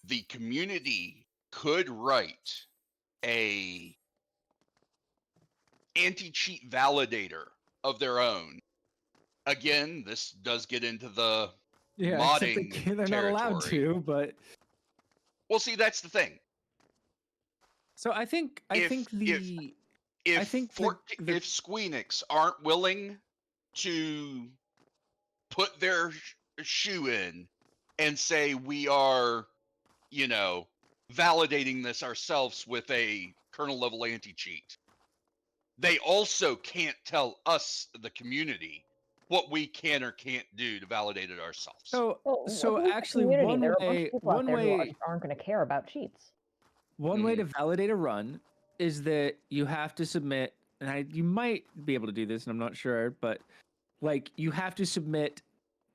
the community could write a anti-cheat validator of their own. Again, this does get into the modding except they're not allowed territory. to, but... Well, see, that's the thing. So I think If Squeenix aren't willing to put their shoe in and say we are, validating this ourselves with a kernel level anti-cheat, they also can't tell us, the community, what we can or can't do to validate it ourselves. So actually, one there are a bunch way, of people out there who aren't going to care about cheats. One way to validate a run is that you have to submit, and you might be able to do this, and I'm not sure, but like you have to submit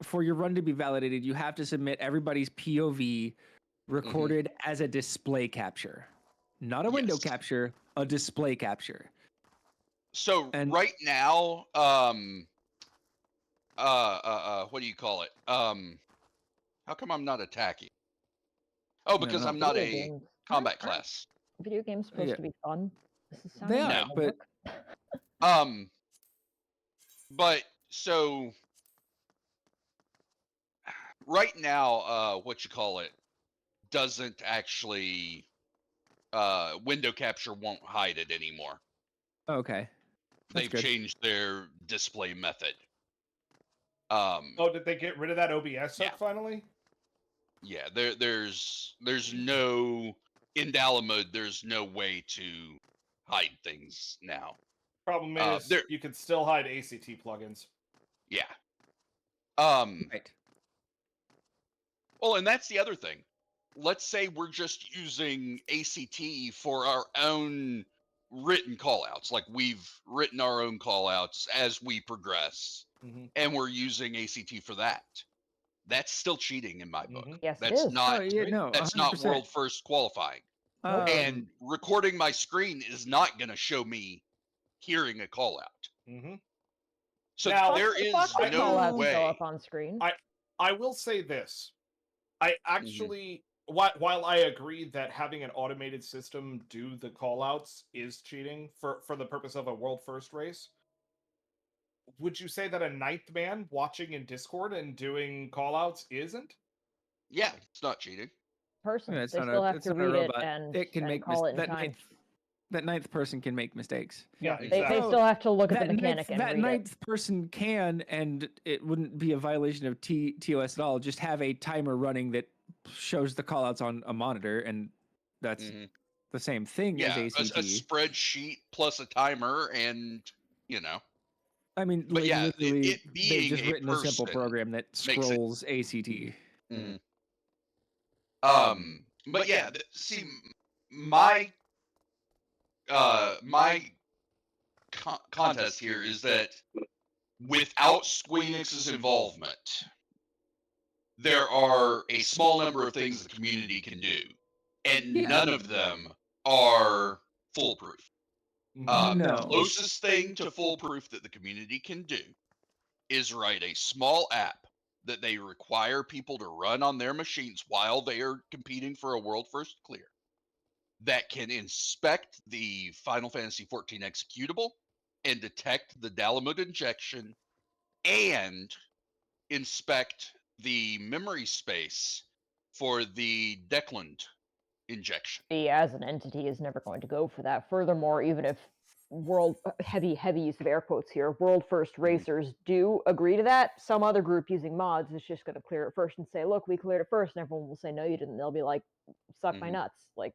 for your run to be validated. You have to submit everybody's POV recorded as a display capture, not a window capture, a display capture. So right now, what do you call it? How come I'm not attacking? Oh, because I'm not a combat class. Video games supposed to be fun. This is they are, but but so right now, what you call it doesn't actually window capture won't hide it anymore. Okay. They've changed their display method. Did they get rid of that OBS hook finally? Yeah, there's no in Dala mode. There's no way to hide things now. Problem is, you can still hide ACT plugins. Yeah. Right. Well, and that's the other thing. Let's say we're just using ACT for our own written callouts, like we've written our own callouts as we progress, and we're using ACT for that. That's still cheating in my book. Yes, that's it is. not. That's 100%. Not world first qualifying. And recording my screen is not going to show me hearing a call out. So now, there is no way. Go up on screen. I will say this. I actually, while I agree that having an automated system do the callouts is cheating for the purpose of a world first race, would you say that a ninth man watching in Discord and doing callouts isn't? Yeah, it's not cheating. Person, they still have to read it and call it in time. That ninth person can make mistakes. Yeah, exactly. they still have to look at the mechanic and read it. That ninth person can, and it wouldn't be a violation of TOS at all, just have a timer running that shows the callouts on a monitor, and that's the same thing as ACT. A spreadsheet plus a timer, and I mean, but yeah, they've just written a simple program that scrolls ACT. But yeah, see, my contest here is that without Squeenix's involvement, there are a small number of things the community can do, and none of them are foolproof. The closest thing to foolproof that the community can do is write a small app that they require people to run on their machines while they are competing for a world first clear, that can inspect the Final Fantasy XIV executable and detect the Dalamud injection and inspect the memory space for the Declan injection. As an entity is never going to go for that. Furthermore, even if heavy use of air quotes here, world first racers do agree to that, some other group using mods is just going to clear it first and say, look, we cleared it first, and everyone will say, no, you didn't. They'll be like, suck my nuts. Like,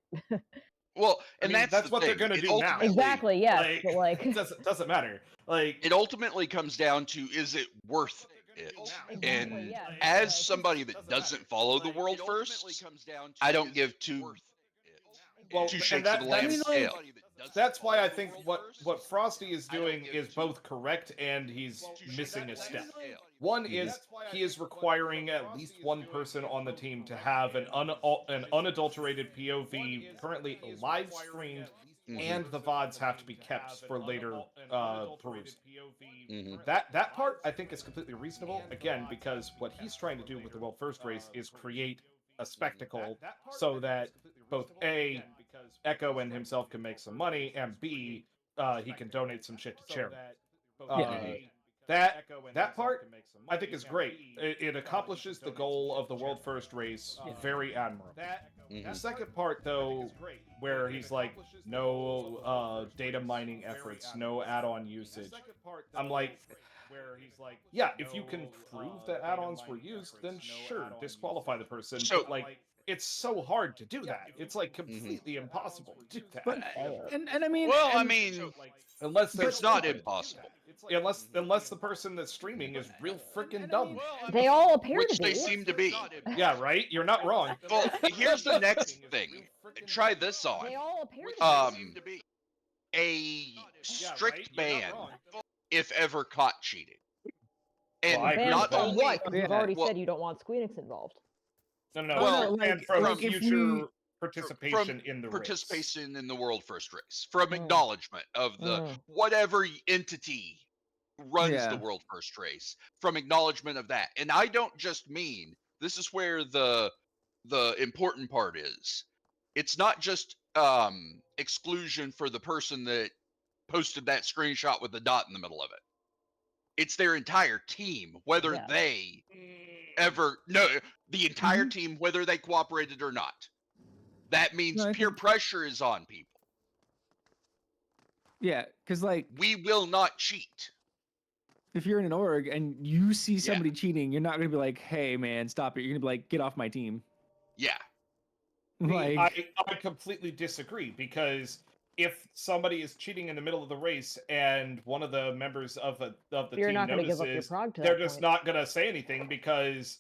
well, and that's what they're going to do now. Exactly, yes. But like, it doesn't matter. Like, it ultimately comes down to, is it worth it? And as somebody that doesn't follow the world first, I don't give two shakes of the lamb's tail. That's why I think what Frosty is doing is both correct and he's missing a step. One is he is requiring at least one person on the team to have an unadulterated POV currently live streamed, and the VODs have to be kept for later perusal. That part I think is completely reasonable, again, because what he's trying to do with the World First race is create a spectacle so that both A, Echo and himself can make some money, and B, he can donate some shit to charity. That part I think is great. It accomplishes the goal of the world first race very admirably. The second part, though, where he's like, no data mining efforts, no add-on usage. I'm like, yeah, if you can prove that add-ons were used, then sure, disqualify the person. So- But like, it's so hard to do that. It's like completely impossible to do that. But and I mean, Well, I and- mean, Unless they're it's not stupid. impossible. Unless the person that's streaming is real freaking dumb. They all appear Which to they be. seem to be. Yeah, right. You're not wrong. Well, here's the next thing. Try this on. They all appear to be. A strict You're not ban wrong. if ever caught cheating. And Well, I agree not with that. From only what? 'Cause you've Yeah. already Well- said you don't want Squeenix involved. No, Well, and like- from like if future we- participation in the race. participation in the world first race, from Mm. acknowledgement of the Mm. whatever entity runs Yeah. the world first race, from acknowledgement of that. And I don't just mean, this is where the important part is. It's not just exclusion for the person that posted that screenshot with the dot in the middle of it. It's their entire team, whether Yeah. they ever the entire team, whether they cooperated or not. That means No, I peer think- pressure is on people. yeah, because like We will not cheat. if you're in an org and you see somebody cheating, you're not gonna be like, "Hey, man, stop it!" You're gonna be like, "Get off my team!" Yeah. Like, I completely disagree, because if somebody is cheating in the middle of the race and one of the members of the You're team not going to give up your notices, prog to they're that just point. not going to say anything because,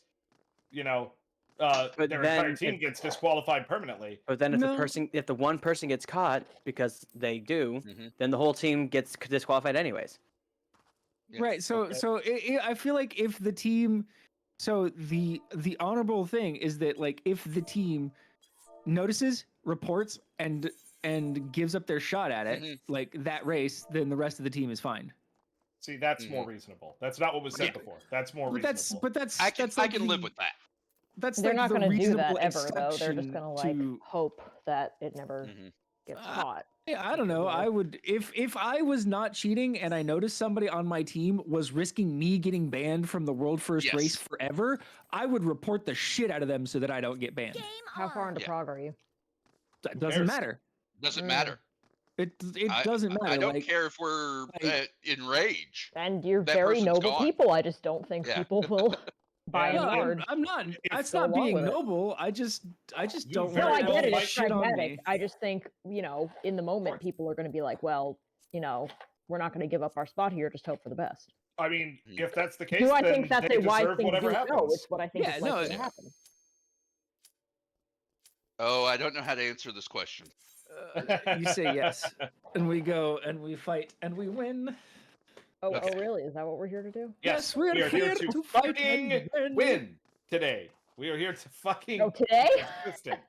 their But entire then team if- gets disqualified permanently. But then if No. if the one person gets caught because they do, Mhm. then the whole team gets disqualified anyways. Yeah. right. So I feel like if the team, so the honorable thing is that like if the team notices, reports, and gives up their shot at it, Mhm. like that race, then the rest of the team is fine. See, that's more reasonable. That's not what was said Yeah. before. That's more But reasonable. that's I can that's like live the- with that. That's They're like not the going to do that reasonable ever, though. They're just exception going to like to- hope that it never Mhm. gets Uh, caught. Yeah, I don't know. I would if I was not cheating and I noticed somebody on my team was risking me getting banned from the world first race Yes. forever, I would report the shit out of them so that I don't get banned. How far into Yeah. prog are you? That Who doesn't cares? matter. Doesn't Mm. matter. It I- doesn't matter. I don't like, care if we're like- in rage. And you're That very person's noble gone. people. I just don't think Yeah. people will, by Yeah, and no, large. I'm not. That's go not along being with it. noble. I just You don't. very No, I want get it. people It's shit on pragmatic. me. I just think, in the moment, people are going to be like, well, we're not going to give up our spot here. Just hope for the best. I mean, Mhm. if that's the case, Do I then think that's they a wise deserve thing to whatever do? happens. No, it's what I think Yeah, is no, likely to yeah. happen. Oh, I don't know how to answer this question. You say yes, and we go and we fight and we win. Oh, Okay. really? Is that what we're here to do? Yes, we're we are here here to to fight fucking and win today. We are here to fucking Oh, today? consistent.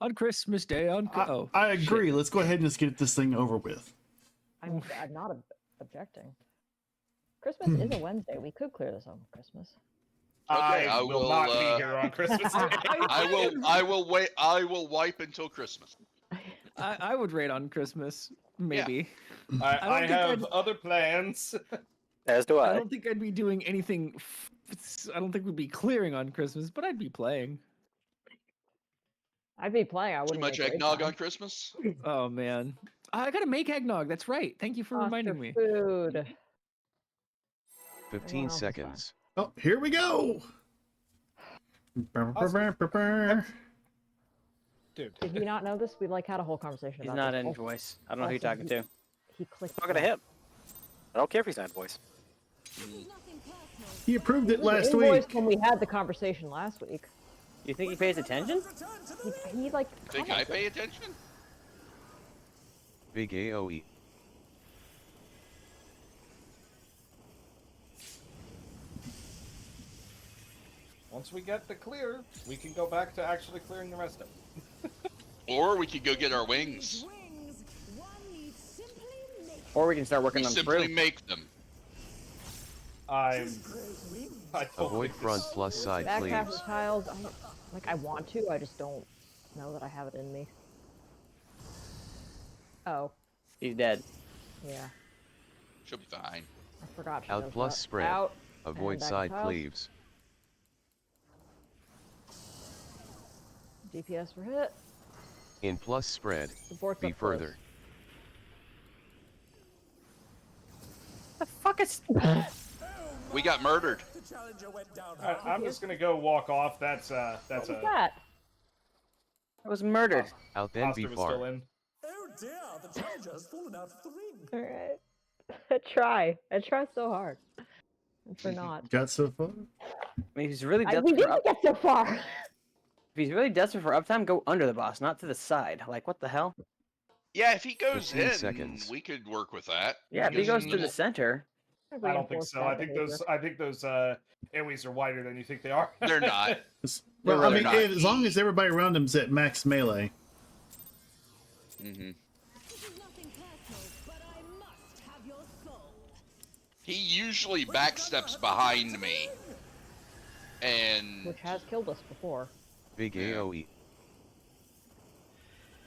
On Christmas Day, I agree. Let's go ahead and just get this thing over with. I'm not objecting. Christmas is a Wednesday. We could clear this on Christmas. Okay, I I will will, not be here on Christmas Day. I will wait. I will wipe until Christmas. I would rate on Christmas, maybe. I don't think have I'd- other plans. As do I I. don't think I'd be doing anything. I don't think we'd be clearing on Christmas, but I'd be playing. I'd be playing. I Too wouldn't much make raid eggnog time. on Christmas. Oh man, I gotta make eggnog. That's right. Thank you for Foster reminding me. Food. 15 else is seconds. Oh, here we go. Dude. Did we not know this? We had a whole conversation He's about not this. in voice. I don't know who you're also, talking to. He clicked. Talking to the- him. I don't care if he's not in voice. He approved it He was last in voice week. when we had the conversation last week. You think he pays attention? He Think I commented. pay attention? Big AOE. Once we get the clear, we can go back to actually clearing the rest of it. Or we could go get our wings. Or we can start working We on simply through. make them. I totally Avoid front plus side, Back please. half of tiles. Like, I want to, I just don't know that I have it in me. Oh, He's dead. yeah. She'll be fine. I forgot she Out does plus that. spread. Out. Avoid and back side tiles. cleaves. DPS for hit. In plus spread. Supports Be up close. further. The fuck is? We got murdered. I'm just gonna go walk off. That's What was a that? I was murdered. Out then be Foster was still far. in. Oh dear, the challenger has fallen out of the ring. Alright. I try. I try so hard. And for not. Got so far. I mean, he's really We desperate for didn't up. get so far! If he's really desperate for uptime, go under the boss, not to the side. Like, what the hell? Yeah, if he goes 15 in, seconds. we could work with that. Yeah, if he goes to the middle. center. I don't think so. I think those AoEs are wider than you think they are. They're not. Well, I really mean, not. as long as everybody around him's at max melee. Hmm. This is nothing personal, but I must have your soul. He usually backsteps behind me, and Which has killed us before. Big Yeah. AoE.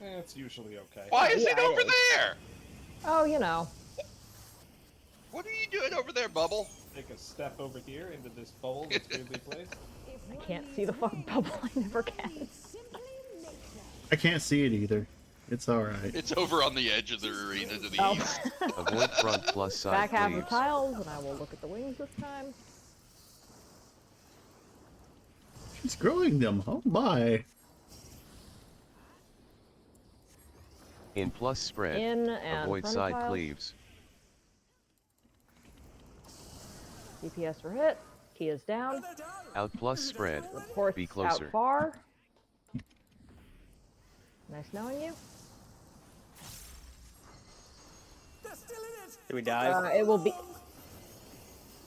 It's usually okay. why is Yeah, it it over is. there? Oh, you know. What are you doing over there, Bubble? Take a step over here into this bubble that's weirdly placed. I can't see the fucking bubble. I never can. Simply nature. I can't see it either. It's alright. It's over on the edge of the arena to the Oh. east. Avoid front plus side Back half cleaves. of tiles, and I will look at the wings this time. She's growing them. Oh my. In plus spread. In and Avoid front of side tiles. cleaves. DPS for hit. Key is down. Out plus spread. Reports Be closer. out far. Nice knowing you. Do we die? It will be.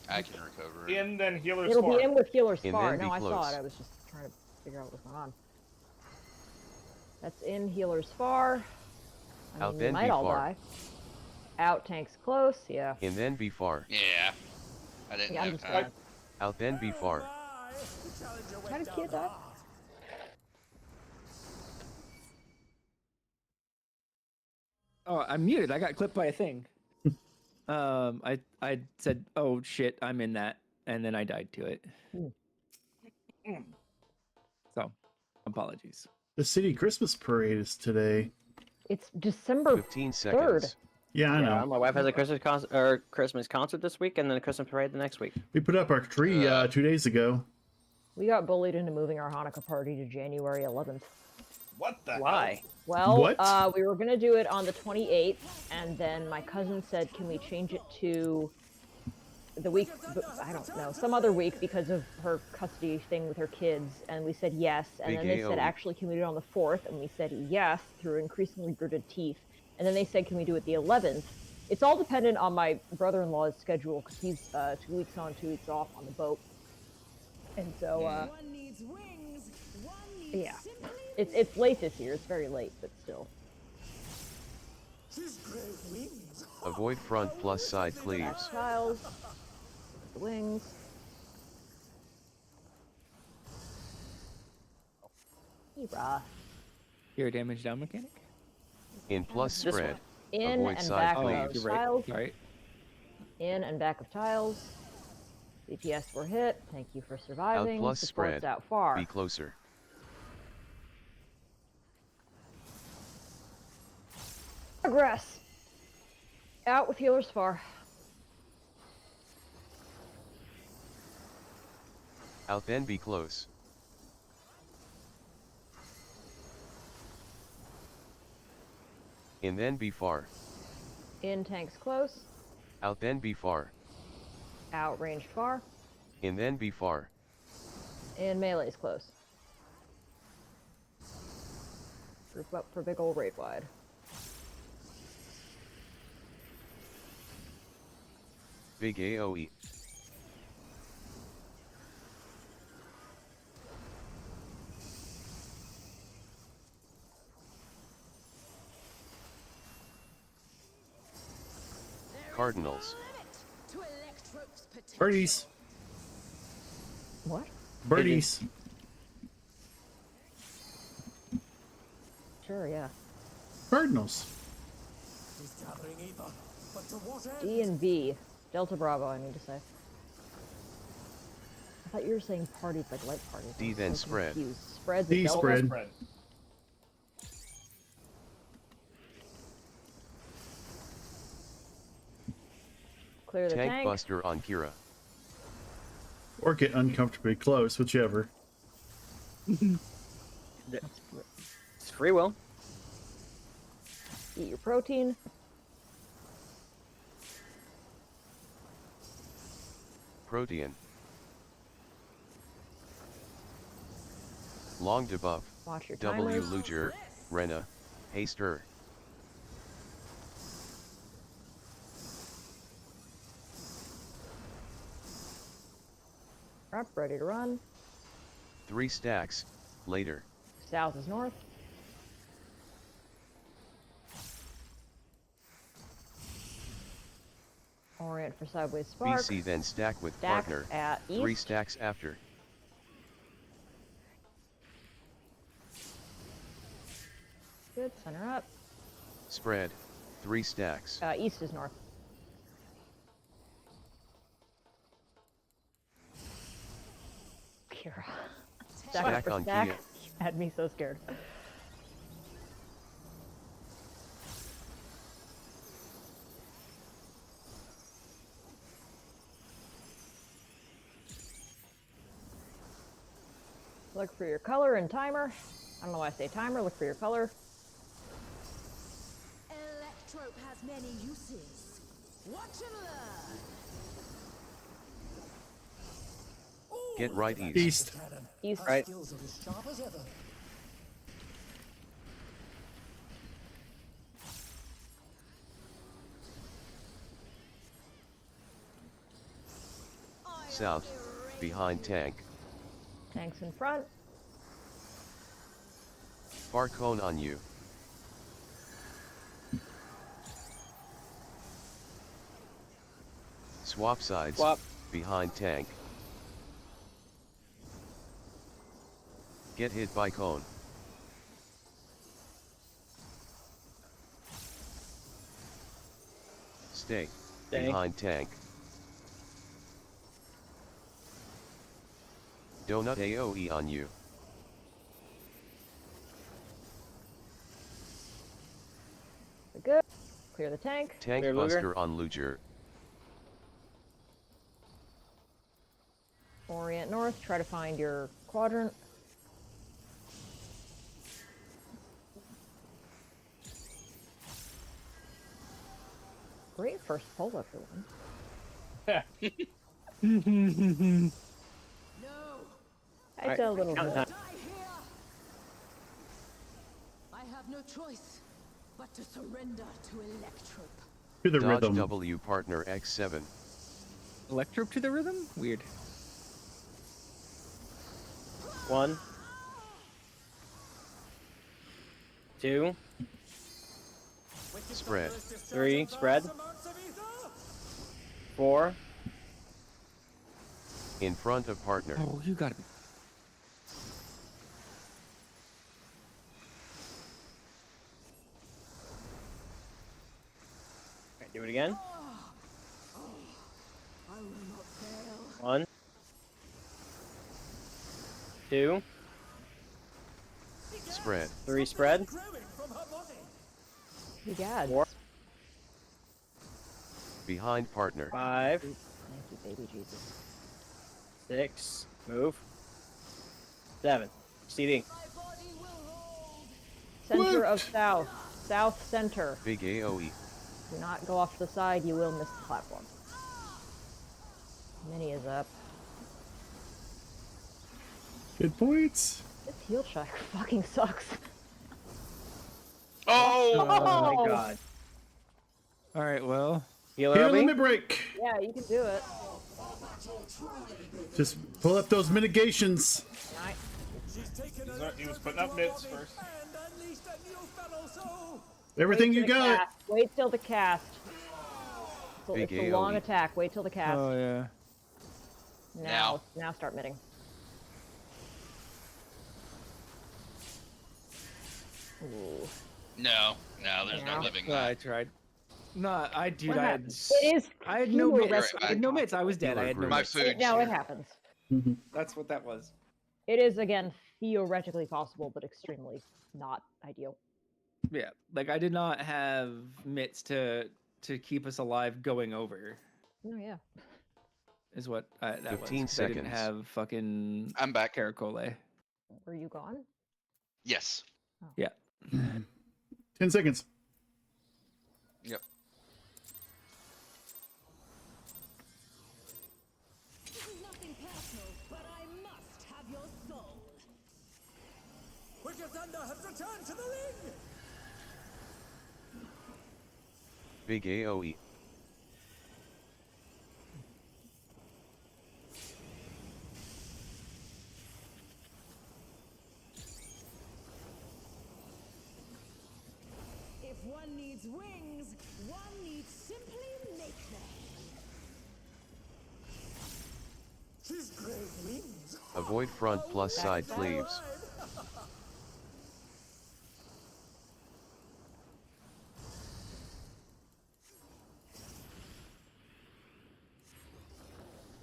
I can recover. In, then healer's It'll far. be in with healer's And far. then be No, I saw close. it. I was just trying to figure out what was going on. That's in healer's far. I Out mean, then we be might all far. die. Out tanks close. Yeah. In then be far. Yeah, I didn't Yeah, I'm have just time. gonna. Out then be far. How did Kia die? Oh, I'm muted. I got clipped by a thing. I said, "Oh shit, I'm in that," and then I died to it. So, apologies. The city Christmas parade is today. It's December 15 3rd. seconds. Yeah, I Yeah, know. my wife has a Christmas concert this week, and then a Christmas parade the next week. We put up our tree 2 days ago. We got bullied into moving our Hanukkah party to January 11th. What the Why? Well, What? we were gonna do it on the 28th, and then my cousin said, "Can we change it to the week? I don't know, some other week because of her custody thing with her kids." And we said yes, and Big then they said, AOE. "Actually, can we do it on the 4th?" And we said yes through increasingly gritted teeth. And then they said, "Can we do it the 11th?" It's all dependent on my brother-in-law's schedule because he's 2 weeks on, 2 weeks off on the boat, and so One needs wings. One needs yeah. simply It's late this year. It's very late, but still. Avoid front plus side cleaves. Tiles. The wings. Hera. Hero damage down mechanic. In plus This spread. In Avoid and side back cleaves. of You're right. tiles. You're right. In and back of tiles. DPS were hit. Thank you for surviving. plus Supports spread. out far. Be closer. Progress. Out with healers far. Out then be close. In then be far. In tanks close. Out then be far. Out ranged far. In then be far. In melee's close. Group up for big ol' raid wide. Big AoE. Cardinals. to Electro's potential. Birdies. What? Birdies. sure, yeah. Cardinals. He's gathering ether, but to what end? D and B. Delta Bravo, I mean to say. I thought you were saying parties like light parties. D I was then so spread. confused. Spread the D Delta spread. Spread. Clear the Tank tank. buster on Kira. Or get uncomfortably close, whichever. It's free will. Eat your protein. Protean. Long debuff. Watch your W timers. Luger. Rena. Haster. Up, ready to run. 3 stacks. Later. South is north. Orient for sideways spark. BC then stack with Stack partner. at 3 east. stacks after. Good, center up. Spread. 3 stacks. East is north. Kira. Stack Stack for on stack. Kia. You had me so scared. Look for your color and timer. I don't know why I say timer. Look for your color. Electrope has many uses. Watch and learn. Get right east. East. Cannon. East. Right. Skills are as sharp as ever. South. Behind tank. Tanks in front. Far cone on you. Swap sides. Swap. Behind tank. Get hit by cone. Stay. Stay. Behind tank. Donut AoE on you. Good. Clear the tank. Tank Clear Luger. buster on Luger. Orient north. Try to find your quadrant. Great first pull, everyone. No. I did a little count bit. time. Die here. I have no choice but to surrender to Electrope. To the Dodge rhythm. W partner X7. Electrope to the rhythm? Weird. 1. 2. Spread. 3. Spread. 4. In front of partner. Oh, you gotta be. Right, do it again. I will not fail. 1. 2. Spread. 3. Spread. Growing from her body. You got. 4. Behind partner. 5. Thank you, baby Jesus. 6. Move. 7. CD. My body will hold. Center of south. South center. Big AoE. Do not go off to the side. You will miss the platform. Mini is up. Good points. This heal check fucking sucks. Oh! Oh my Oh. god. All right, well, Healer Here, Obi? limit break. Yeah, you can do it. Just pull up those mitigations. Nice. She's taken He was putting up mitts first. and unleashed a new fellow soul. Everything Wait you till the got. cast. Wait till the cast. So Big it's a long AoE. attack. Wait till the cast. oh yeah. Now start mitting. Ooh. No, there's no Yeah. living Well, I that. tried. No, dude, What I had, happened? It is I had no mitts. Right I had back. no mitts. I was dead. I had no Healer My mitts. food's No, it here. happens. That's what that was. It is again theoretically possible, but extremely not ideal. Yeah, like I did not have mitts to keep us alive going over. Oh yeah. Is what that 15 was. 'Cause I didn't seconds. have fucking I'm back. caracole. Were you gone? Yes. Yeah. 10 seconds. Yep. This is nothing personal, but I must have your soul. Wicked Thunder has returned to the ring! Big AoE. If one needs wings, one needs simply make them. She's great wings! Avoid front plus side cleaves.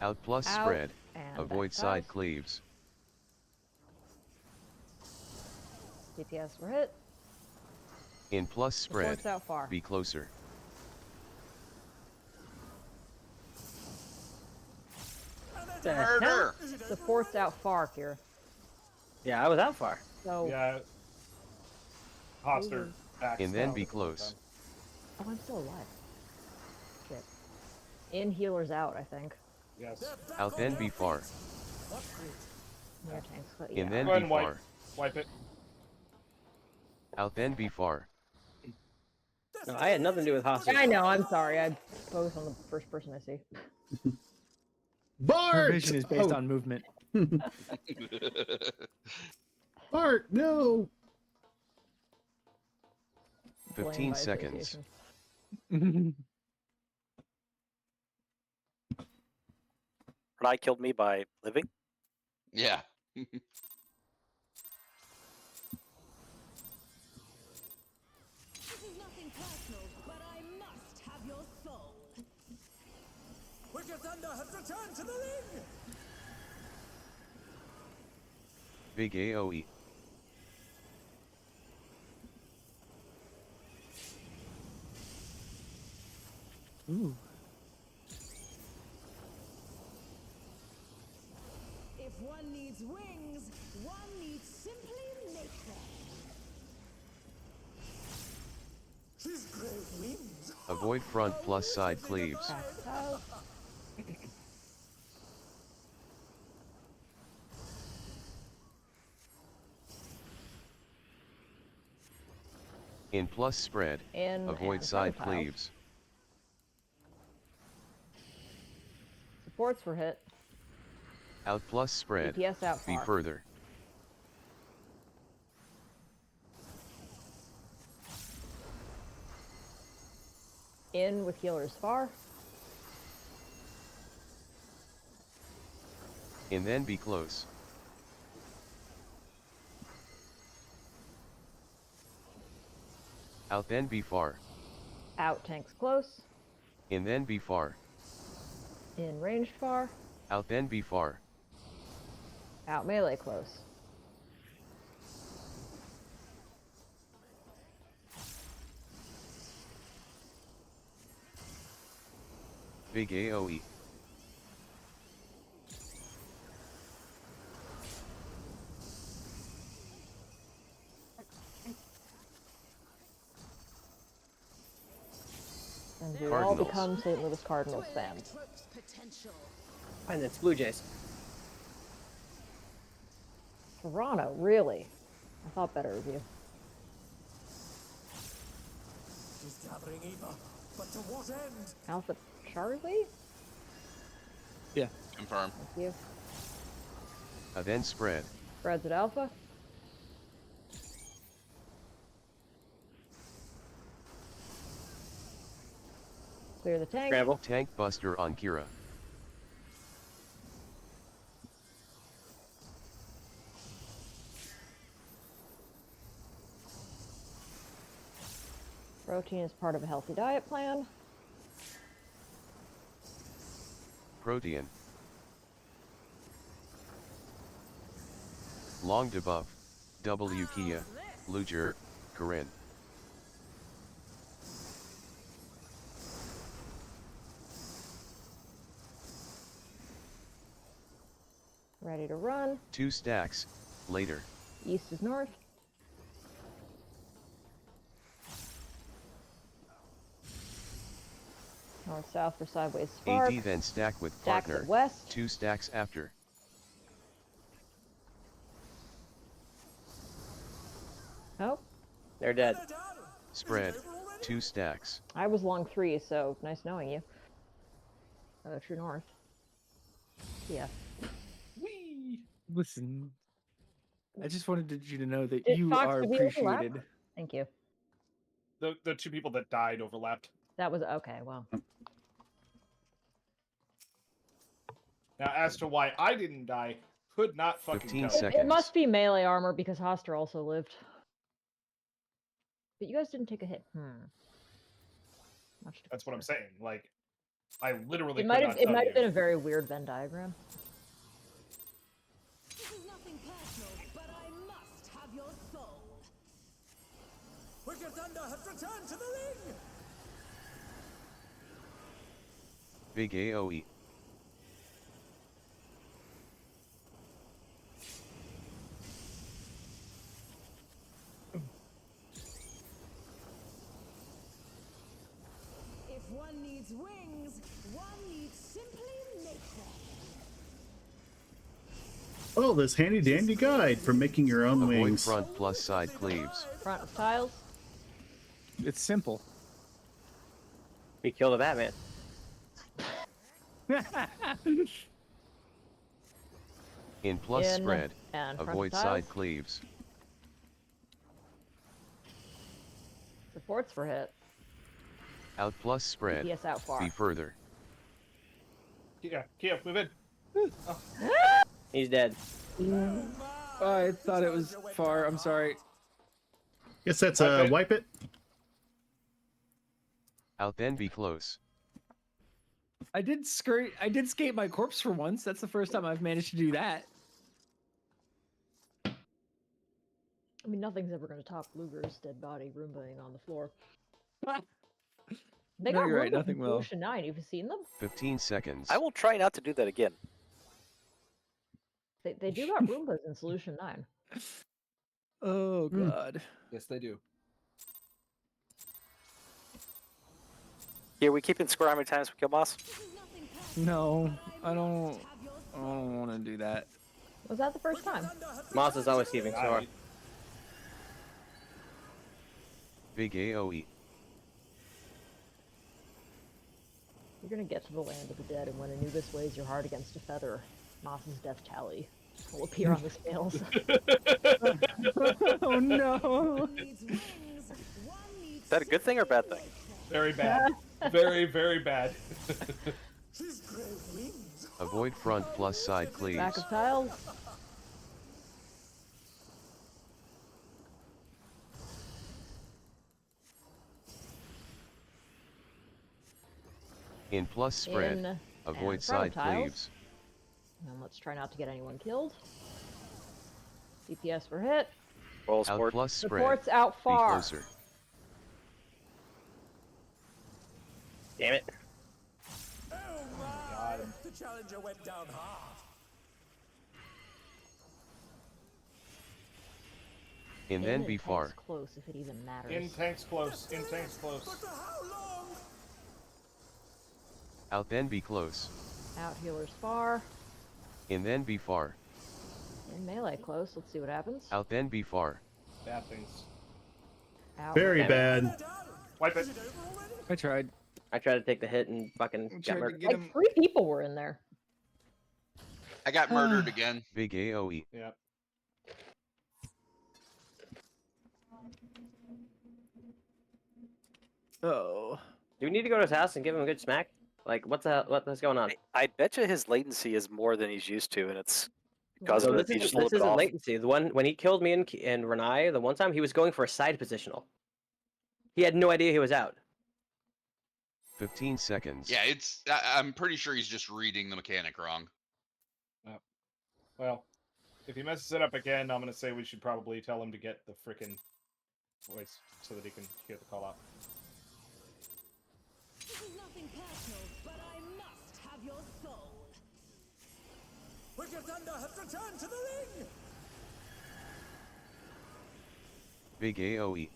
Out plus Out spread. and Avoid back side dive. cleaves. DPS were hit. In plus spread. Support's out far. Be closer. The hell? Murder. Support's out far, Kira. Yeah, I was out far. So Yeah. Hoster backs And then down be at the same close. time. oh, I'm still alive. Shit. In healers out, I think. Yes. Out then be far. Near tanks, but And yeah. then Go ahead be and wipe. far. Wipe it. Out then be far. No, I had nothing to do with hostage. I know. I'm sorry. I focus on the first person I see. Her Bart! vision is based Oh, on movement. Bart, no! 15 Blame by seconds. association. Renai killed me by living. Yeah. This is nothing personal, but I must have your soul. Wicked Thunder has returned to the ring! Big AoE. Ooh. If one needs wings, one needs simply make them. She's great wings! Avoid front plus side cleaves. Back out. In plus spread. In Avoid and side front tiles. cleaves. Supports were hit. Out plus spread. DPS out Be far. further. In with healers far. And then be close. Out then be far. Out tanks close. And then be far. In ranged far. Out then be far. Out melee close. Big AoE. And we all Cardinals. become St. Louis Cardinals fans. Electro's potential. And it's Blue Jays. Toronto, really? I thought better of you. She's gathering ether, but to what end? Alpha Charlie? Yeah. Confirm. Thank you. Then spread. Spreads at Alpha. Clear the tank. Scramble. Tank buster on Kira. Protein is part of a healthy diet plan. Protein. Long debuff. W Kia. Luger. Corinne. Ready to run. 2 stacks. Later. East is north. North south for sideways spark. AD then stack with Stacks partner. at west. 2 stacks after. Oh, They're dead. Spread. 2 stacks. I was long 3, so nice knowing you. True north. Yeah. Whee! Listen, I just wanted you to know that Did you Fox are give you a lap? appreciated. Thank you. The 2 people that died overlapped. That was okay. Well, Now, as to why I didn't die, could not fucking 15 tell. seconds. it must be melee armor because Hostra also lived. But you guys didn't take a hit. Much to That's what I'm consider. saying. Like, I literally It could might not have. It tell might you. have been a very weird Venn diagram. This is nothing personal, but I must have your soul. Wicked Thunder has returned to the ring! Big AoE. If one needs wings, one needs simply make them. Oh, this handy dandy guide for making your own Avoid wings. front plus side cleaves. Front of tiles. It's simple. We killed the Batman. In plus In spread. and front Avoid tiles. side cleaves. Supports for hit. Out plus spread. DPS out far. Be further. Yeah, Kia, move in. He's dead. I thought it was far. I'm sorry. Guess that's Okay. wipe it. Out then be close. I did skate my corpse for once. That's the first time I've managed to do that. I mean, nothing's ever going to top Luger's dead body Roombaing on the floor. They No, got you're right, Roombas nothing in will. Solution 9. Have you seen them? 15 seconds. I will try not to do that again. They do got Roombas in Solution 9. Oh god. Yes, they do. Here, we keeping score how many times we kill boss? This is nothing personal. No, I don't. Have your I don't want to do that. Was that the first time? Moss is always keeping score. Big AoE. You're going to get to the land of the dead, and when Anubis weighs your heart against a feather, Moss's death tally will appear on the scales. Oh no. one needs wings, one needs Is that a good thing or a bad thing? Very bad. Very, very bad. She's great wings. Avoid front plus side cleaves. Back of tiles. In plus spread. In Avoid and front side of tiles. cleaves. And let's try not to get anyone killed. DPS for hit. Roll Out support. plus spread. Supports out Be far. closer. Damn it. Oh my! The challenger went down hard. And In then and be tanks far. close if it even matters. In tanks close. In tanks close. But for how long? Out then be close. Out healers far. And then be far. In melee close. Let's see what happens. Out then be far. Bad things. Out. Very bad. Wipe it. Is it over already? I tried. I tried to take the hit and fucking got Tried to murdered. get Like him. 3 people were in there. I got murdered again. Big AoE. Yeah. Oh. Do we need to go to his house and give him a good smack? Like, what's going on? I bet you his latency is more than he's used to, and it's because So of this it. He isn't, just this looked it isn't off. latency. The one when he killed me and Renai, the one time he was going for a side positional. He had no idea he was out. 15 seconds. Yeah, I'm pretty sure he's just reading the mechanic wrong. Well, if he messes it up again, I'm gonna say we should probably tell him to get the frickin' voice so that he can hear the call out. This is nothing personal, but I must have your soul. Wicked Thunder has returned to the ring! Big AoE.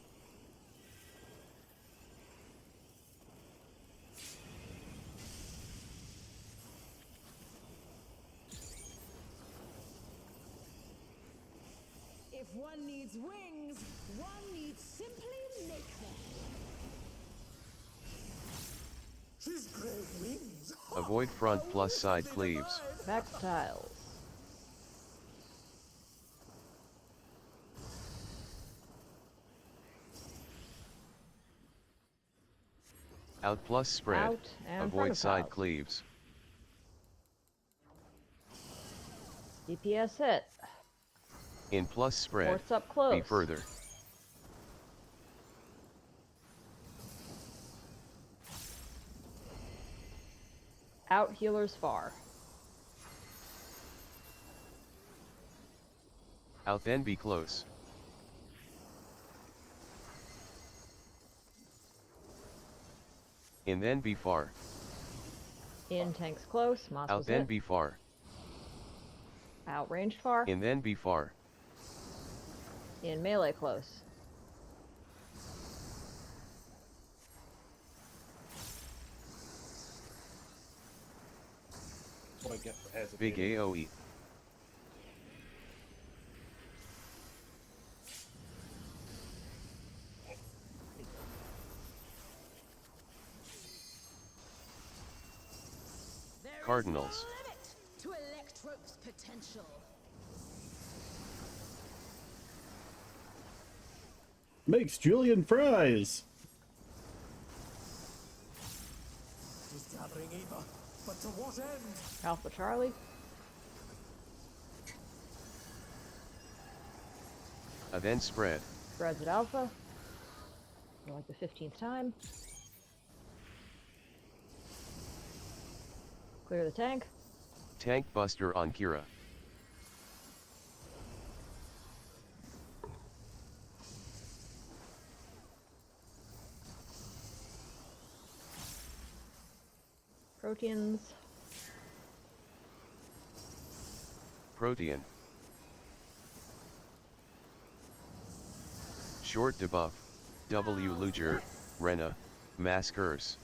If one needs wings, one needs simply make them. She's graying wings! Avoid front plus side cleaves. Tactiles. Out plus spread. Out and front Avoid of side house. cleaves. DPS hit. In plus spread. Ports up close. Be further. Out healers far. Out then be close. In then be far. In tanks close. Moss Out was then hit. be far. Out ranged far. In then be far. In melee close. That's what I get for hesitating. Big AoE. There is Cardinals. no limit to Electrope's potential. Makes Julian fries. She's gathering ether, but to what end? Alpha Charlie. Then spread. Spreads at Alpha. For like the 15th time. Clear the tank. Tank buster on Kira. Proteins. Protean. Short debuff. W Luger. Rena. Maskers.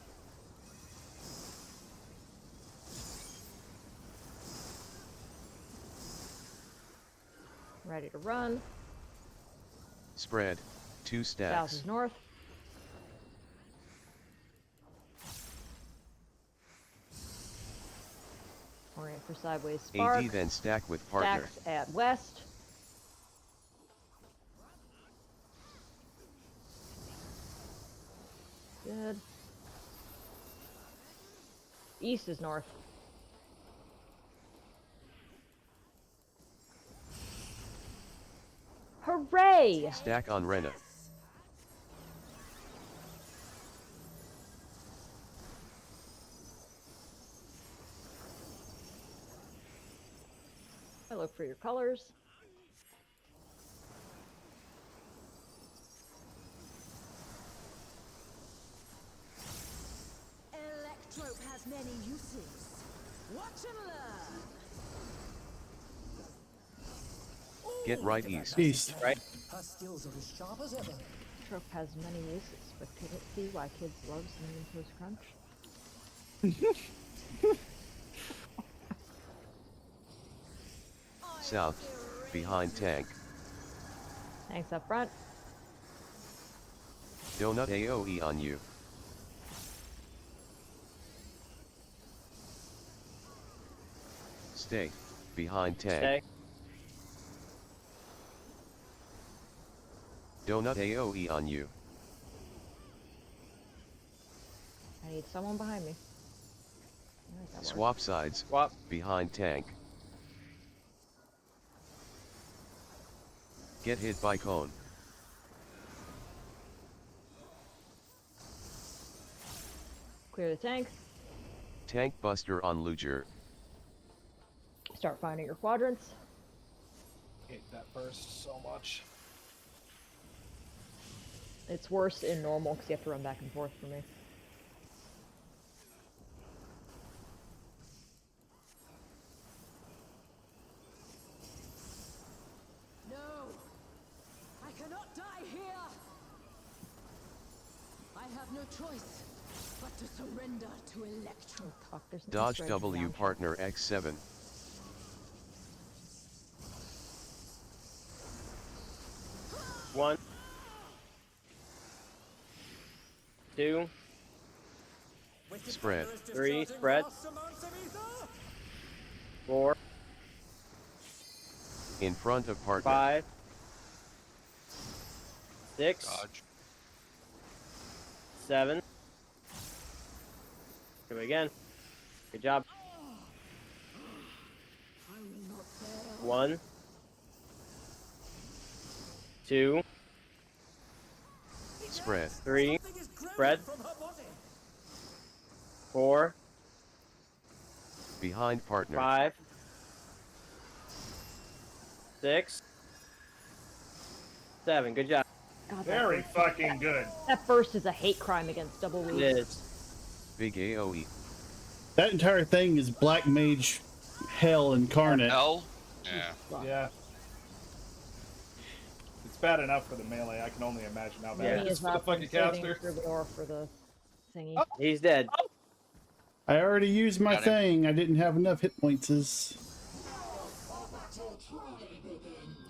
Ready to run. Spread. 2 South stacks. is north. Orient for sideways spark. AD then stack with partner. Stacks at west. Good. East is north. Hooray! Stack on Rena. I look for your colors. Electrope has many uses. Watch and learn. Get right east. East. Right? Her skills are as sharp as ever. Trope has many uses, but could it see why kids love Cinnamon Toast Crunch? South. Behind tank. Tanks up front. Donut AoE on you. Stay. Behind tank. Stay. Donut AoE on you. I need someone behind me. Alright, that worked. Swap sides. Swap. Behind tank. Get hit by cone. Clear the tank. Tank Buster on Luger. Start finding your quadrants. Hate that burst so much. It's worse in normal because you have to run back and forth for me. No! I cannot die here! I have no choice but to surrender to Electro. Fuck, there's no Dodge strategy W down. partner X7. One. Two. Spread. Three. Spread. 4. In front of partner. 5. 6. Dodge. 7. Do it again. Good job. 1. 2. Spread. 3. Spread. 4. Behind partner. 5. 6. 7. Good job. God, that Very burst- fucking good. That burst is a hate crime against double It weak. is. Big AoE. That entire thing is Black Mage hell incarnate. L. Yeah. Yeah. It's bad enough for the melee. I can only imagine how bad Yeah. it He is is for the up fucking and saving caster. Troubadour for the thingy. Oh. He's dead. I already used my Got him. thing. I didn't have enough hit points.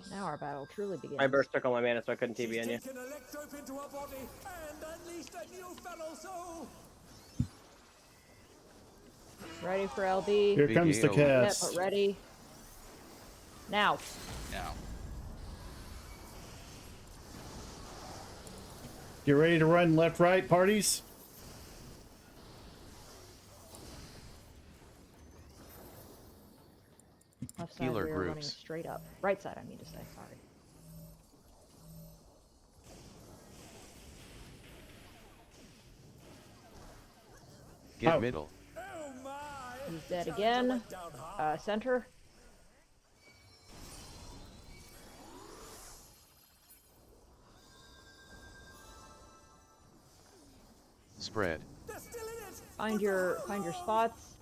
Now our battle truly begins. My burst took all my mana, so I couldn't TB on you. Taken Electrope into her body and unleashed a new fellow soul. Ready for LB. Here Big comes the AoE. Yep, cast. but ready. Now. Now. You ready to run left, right, parties? Left side, Healer we are running groups. straight up. Right side, I mean to say. Sorry. Get Oh. middle. Oh my! He's dead again. Down hard. Center. Spread. They're still in it. Find your spots.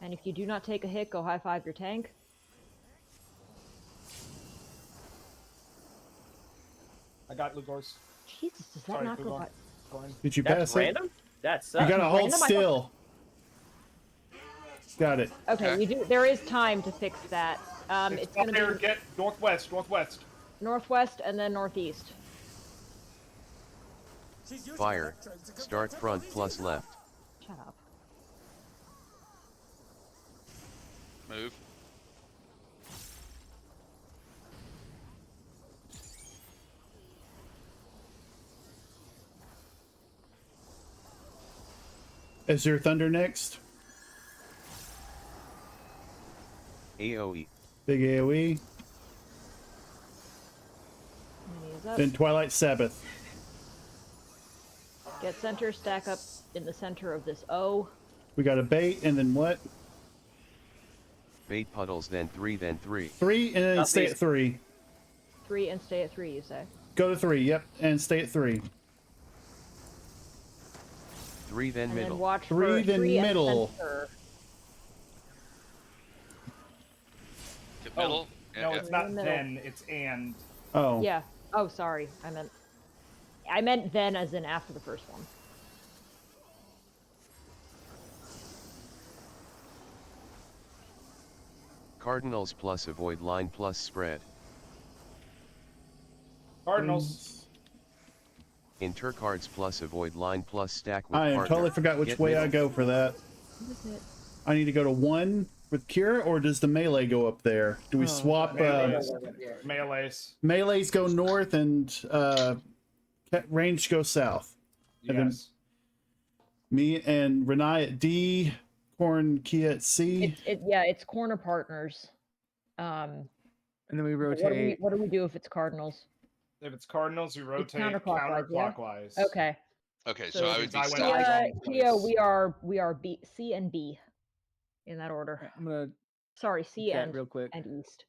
And if you do not take a hit, go high five your tank. I got Lugors. Jesus, does that Sorry, not go Fugor. by? Fine. Did you That's pass random? That it? sucks. You gotta hold Random, I still. Got it. Okay, Okay. you do. There is time to fix that. It's Up gonna there, be get northwest, northwest. northwest and then northeast. She's using Fire. Electrope to Start convert her front body's plus heat. left. Shut up. Move. Is your thunder next? AoE. Big AoE. And he is up. Then Twilight Sabbath. Get center, stack up in the center of this O. We got a bait, and then what? Bait puddles, then 3, then 3. 3, and then stay at Southeast. 3. 3 and stay at 3, you say? Go to 3, yep, and stay at 3. 3, then And middle. then watch Three, for then 3 and middle. center. Get middle. No, Yeah, it's In not the middle. then, it's and. Oh. Yeah. Oh, sorry. I meant then as in after the first one. Cardinals plus avoid line plus spread. Cardinals. Inter cards plus avoid line plus stack with I partner. totally forgot which Get way I middle. go for that. What is it? I need to go to 1 with Cure, or does the melee go up there? Do we swap? Melees. Melees. Melees go north and range go south. And then- Yes. Me and Renai at D, Corn Kia at C. It's corner partners. And then we What rotate. do we do if it's cardinals? If it's Cardinals, we rotate counterclockwise, yeah? counterclockwise. Okay. Okay, So so I would be I went south. wrong Kia, place. we are B, C and B in that order. Alright, I'm gonna Sorry, C chat and real quick. east.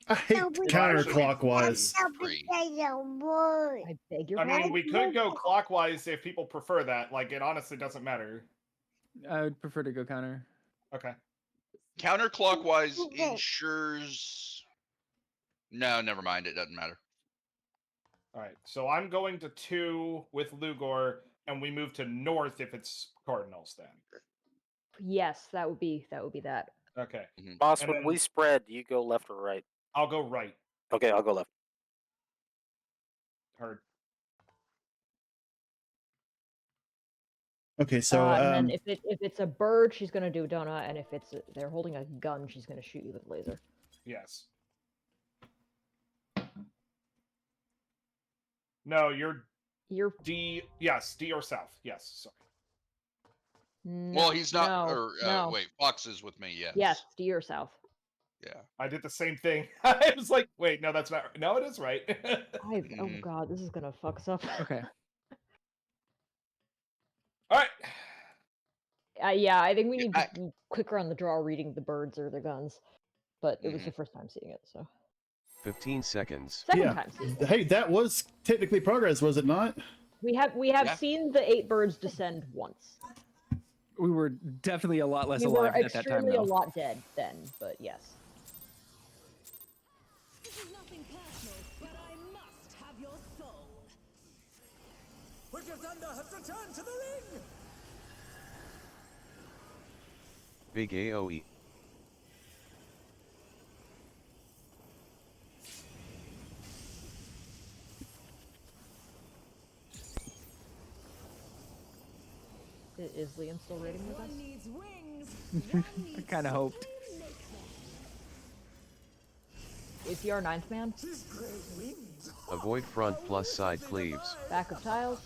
I hate counterclockwise. Free. I beg your I pardon. mean, we could go clockwise if people prefer that. Like, it honestly doesn't matter. I would prefer to go counter. Okay. Counterclockwise ensures. No, never mind. It doesn't matter. All right. So I'm going to 2 with Lugor, and we move to north if it's Cardinals then. Yes, that would be that. Okay. Boss, And when then- we spread, do you go left or right? I'll go right. Okay, I'll go left. Heard. Okay, so and then if it's a bird, she's gonna do donut, and if they're holding a gun, she's gonna shoot you with a laser. Yes. No, you're D. Yes, D or south. Yes. Sorry. Well, he's not. No, Or no. wait, Fox is with me. Yes. Yes, D or south. Yeah. I did the same thing. I was like, wait, no, that's not. No, it is right. Oh god, this is gonna fuck us up. Okay. All right. Yeah, I think we need to be quicker on the draw reading the birds or the guns. But it was the first time seeing it, so 15 seconds. second time seeing it. hey, that was technically progress, was it not? We have seen the 8 birds descend once. We were definitely a lot less We were alive at that time, extremely a though. lot dead then, but yes. This is nothing personal, but I must have your soul. Wicked Thunder has returned to the ring! Big AoE. Is Liam still raiding with us? One needs wings. One I needs kind of hoped. to make them. Is he our 9th man? She's great wings! Avoid front plus side cleaves. Back of tiles.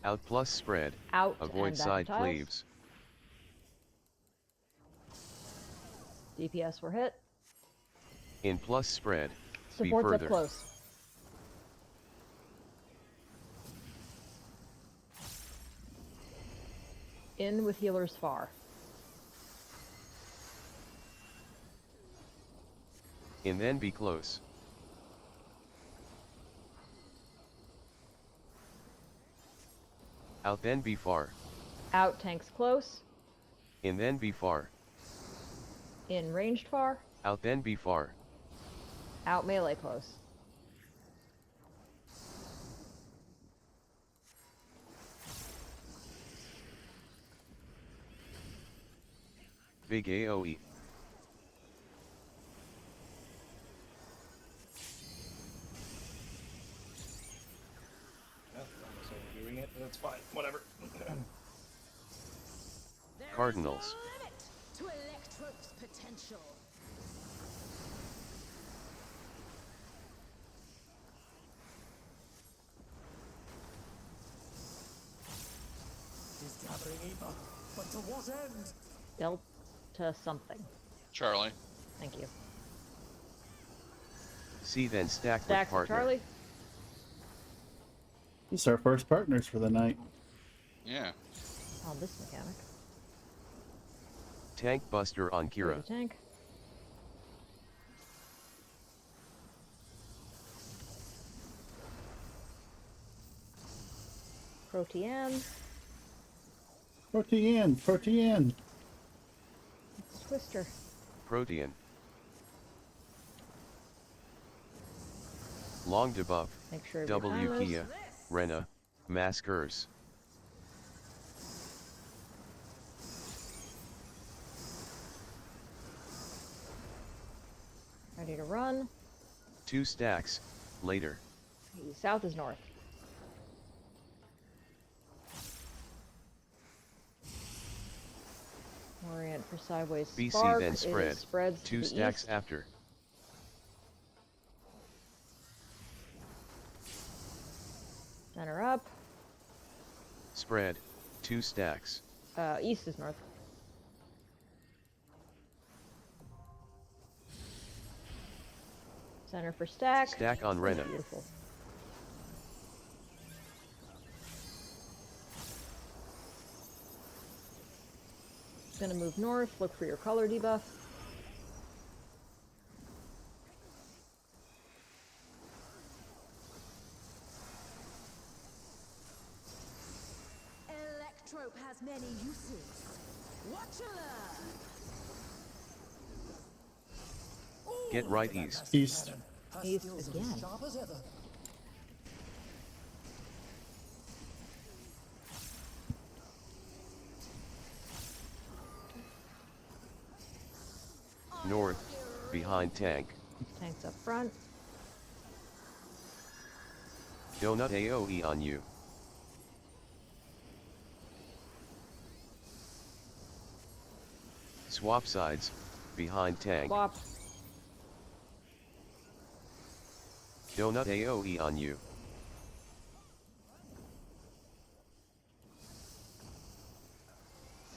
Out plus spread. Out Avoid and back side of tiles. cleaves. DPS were hit. In plus spread. Be Support's up further. close. In with healers far. In then be close. Out then be far. Out tanks close. In then be far. In ranged far. Out then be far. Out melee close. Big AoE. So we're doing it. That's fine. Whatever. Cardinals. Limit to Electro's potential. She's gathering ether, but to what end? Delta something. Charlie. Thank you. See then stack with Stacks of partner. Charlie. These are our first partners for the night. Yeah. Oh, this mechanic. Tank buster on Here's Kira. a tank. Protean. Protean. Twister. Protean. Long debuff. Make sure W every Kia. Rena. Maskers. Ready to run. 2 stacks. Later. South is north. Orient for sideways BC spark then spread. is spreads to 2 the stacks east. after. Center up. Spread. 2 stacks. East is north. Center for stack. Stack on Rena. Beautiful. Gonna move north, look for your color debuff. Electrope has many uses. Watch a learn. Get right east. East. East again. Sharp as ever. North. Behind tank. Tanks up front. Donut AoE on you. Swap sides. Behind tank. Swap. Donut AoE on you.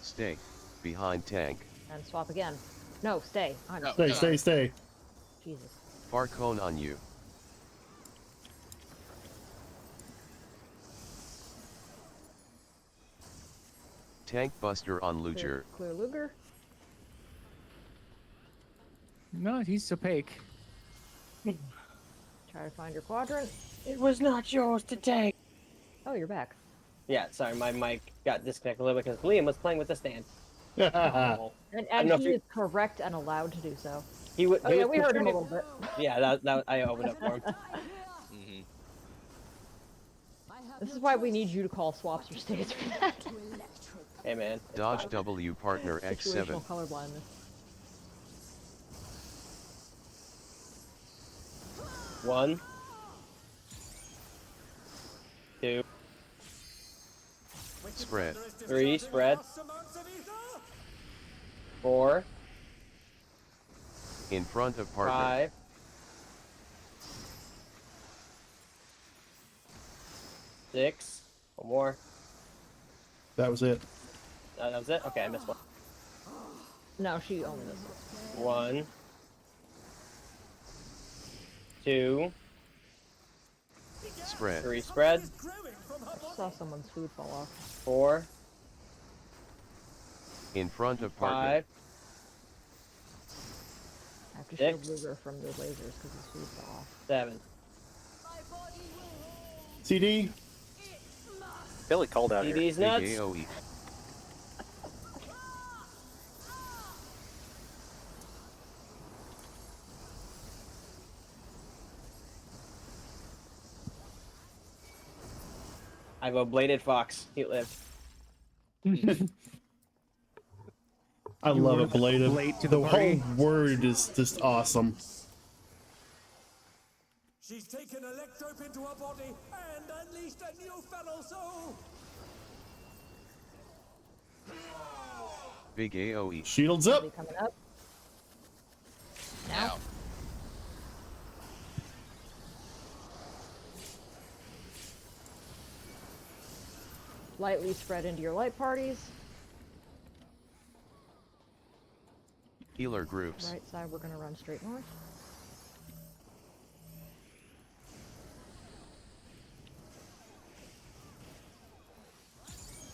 Stay. Behind tank. And swap again. No, stay. I'm No. Stay. Jesus. Far cone on you. Tank buster on Luger. Clear Luger. No, he's opaque. Try to find your quadrant. It was not yours to take. Oh, you're back. Yeah, sorry, my mic got disconnected a little bit because Liam was playing with the stand. And, don't and know if he you- is correct and allowed to do so. He would. Oh yeah, we heard him a little bit. Yeah, that I opened up for him. Mhm. This is why we need you to call swaps or stays for that. Hey man. Dodge W partner X7. Situational colorblindness. One. Two. Spread. Three. Spread. 4. In front of partner. 5. 6. One more. That was it. That was it? Okay, I missed one. No, she only missed it. 1. 2. Spread. 3. Spread. I saw someone's food fall off. 4. In front of partner. 5. I have to shield 6. Luger from the lasers because his food fell off. 7. CD. Billy called out here. DD's Big nuts. AoE. I have a bladed fox. He lived. I love were it, Blade. late to the The party. whole word is just awesome. She's taken Electrope into her body and unleashed a new fellow soul. Big AoE. Shields Are up. they coming up? Now. Lightly spread into your light parties. Healer groups. Right side, we're gonna run straight north.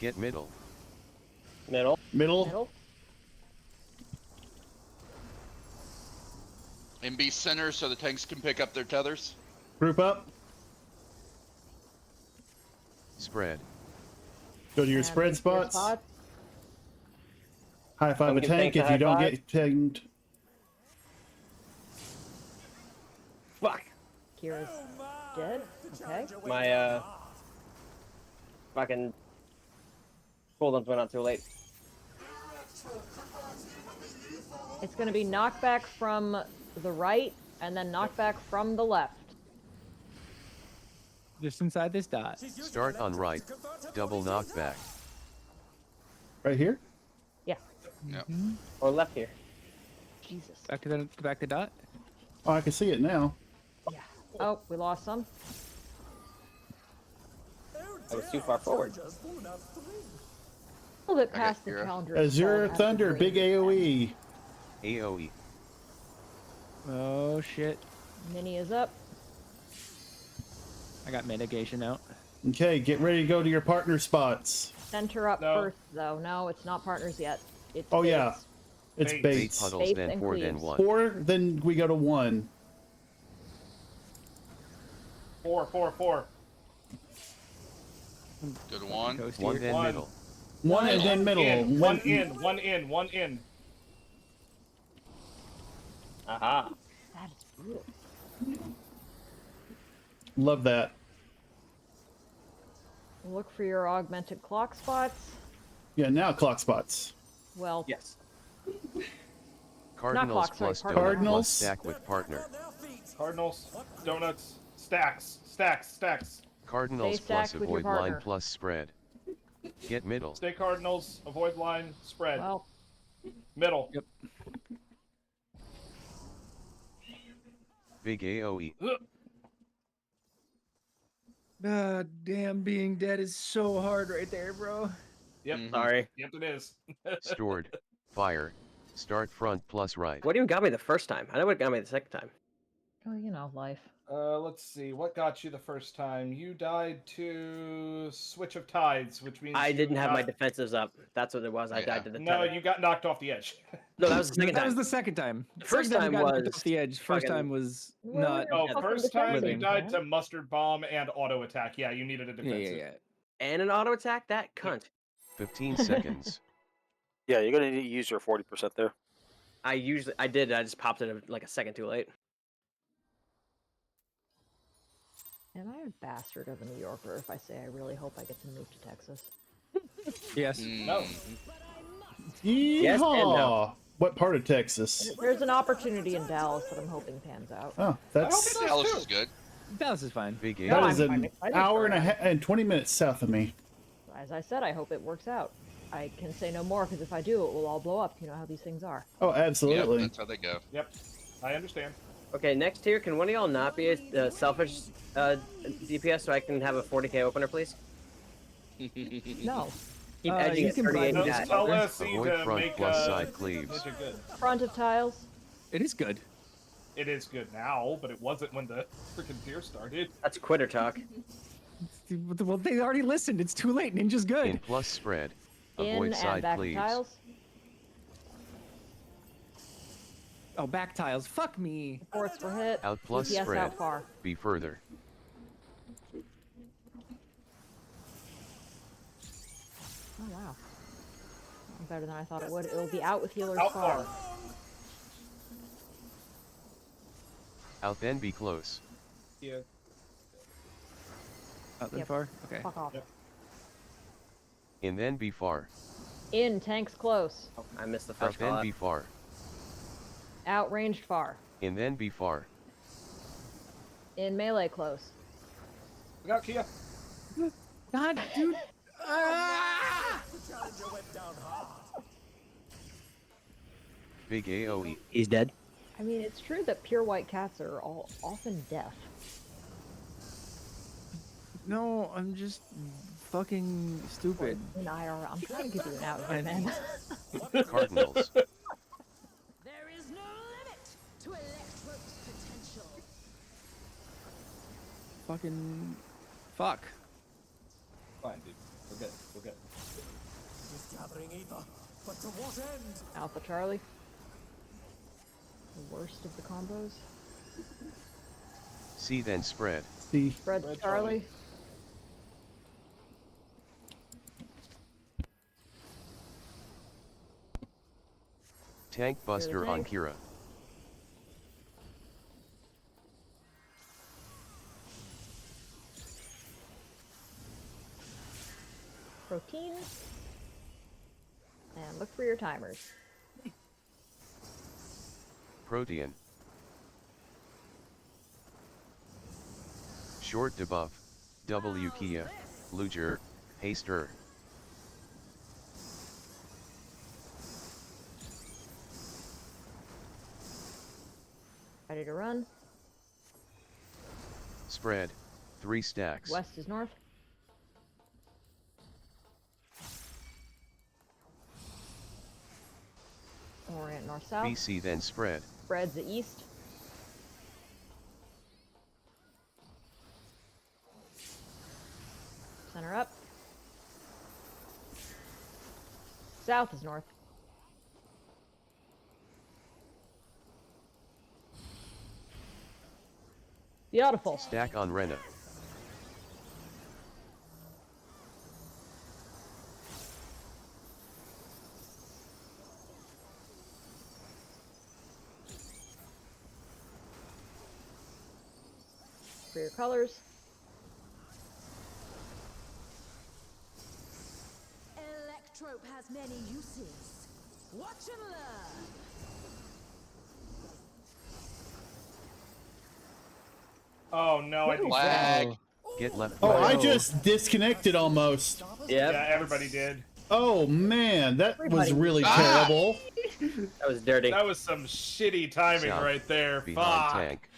Get middle. Middle. Middle. Middle. And be center so the tanks can pick up their tethers. Group up. Spread. Go to your and spread pick your spots. spot. High five a Don't give tank tanks a if high you don't five. get tagged. Fuck. Kira's dead. Okay. My fucking cooldowns went out too late. It's gonna be knockback from the right and then knockback from the left. Just inside this dot. Start on right. Double knockback. Right here. Yeah. Yep. Or left here. Jesus. Back to dot. Oh, I can see it now. Yeah. Oh, we lost some. I was too far forward. A little bit past the Kira. challenger. Azure spell Thunder, after big green. AoE. AoE. Oh shit. Mini is up. I got mitigation out. Okay, get ready to go to your partner spots. Center up No. first, though. No, it's not partners yet. It's Oh, baits. yeah. It's Baits. Bait baits. puddles, Baits then and 4, then cleaves. 1. 4, then we go to 1. 4, 4, 4. Good one. Coast 1, here. then One. middle. 1 and then middle. In, one in, one in, one in. Aha. That is brutal. Love that. Look for your augmented clock spots. Yeah, now clock spots. Well, Yes. Cardinals clock, sorry, plus partner. donut Cardinals. plus stack with partner. On their feet. Cardinals, donuts, stacks, stacks, stacks. Cardinals Stay plus stacked with your avoid line partner. plus spread. Get middle. Stay Cardinals, avoid line, spread. well, Middle. Yep. Big AOE. Damn, being dead is so hard right there, bro. Yep. Mhm. Sorry. Yep, it is. Stored. Fire. Start front plus right. What even got me the first time? I know what got me the second time. oh, you know, life. Let's see. What got you the first time? You died to Switch of Tides, which means I you didn't have my got- defenses up. That's what it was. I Yeah. died to the No, tether. you got knocked off the edge. No, that was the second That time. was the second time. First Second time we got knocked was off the edge. First fucking- time was Well, not. you're Oh, fucking first time you defensive, died man. to Mustard Bomb and Auto Attack. Yeah, you needed a Yeah, defensive. yeah, yeah. And an auto attack? That cunt. 15 seconds. Yeah, you're gonna need to use your 40% there. I did. I just popped it like a second too late. Am I a bastard of a New Yorker if I say I really hope I get to move to Texas? Yes. No. Yes and Yeehaw! no. What part of Texas? There's an opportunity in Dallas that I'm hoping pans out. Oh, I hope that's it does Dallas too. is good. Dallas is fine. Big that AOE. is I'm an excited hour for and a it. half and 20 minutes south of me. As I said, I hope it works out. I can say no more because if I do, it will all blow up. You know how these things are. Oh, Yep, absolutely. that's how they go. Yep. I understand. Okay, next tier, can one of y'all not be a selfish DPS so I can have a 40k opener, please? No. Keep You edging at can buy 38 those guys. Tell SC Avoid to front make plus side cleaves. Ninja good. Front of tiles. It is good. It is good now, but it wasn't when the freaking tier started. That's quitter talk. Well, they already listened. It's too late. Ninja's In good. plus spread. In Avoid and side back of cleaves. tiles. Oh, back tiles. Fuck me. Forts were hit. Out plus DPS spread. out far. Be further. Oh wow. Better than I thought it would. It will be out with healers Out far. far. Out then be close. Yeah. Out that Yep. far? Okay. Fuck off. Yep. In then be far. In, tanks close. Oh, I missed the Out first then call. be far. Out ranged far. In then be far. In melee close. We got Kia. God, dude. Ah! The challenger went down hard. Big AOE. He's dead. I mean, it's true that pure white cats are all often deaf. No, I'm just fucking stupid. In IRL, I'm trying to give you an out here, man. Cardinals. There is no limit to Electro's potential. Fucking. Fuck. Fine, dude. We're good. We're good. He's gathering ether, but to what end? Alpha Charlie. The worst of the combos. See then spread. See, Fred Red Charlie. Tank buster on tank. Kira. Protein. And look for your timers. Protean. Short debuff. W Kia. Luger. Haster. Ready to run. Spread. 3 stacks. West is north. Orient north south. BC then spread. Spreads the east. South is north. Beautiful. Stack on Rena. For your colors. Electrope has many uses. Watch and learn. Oh no, I think Flag. Get left. Oh, I Whoa. just disconnected almost. Yep, yeah, everybody did. Oh man, that was Everybody. really Ah! terrible. that was dirty. That was some shitty timing South, right there. Behind Fuck. tank.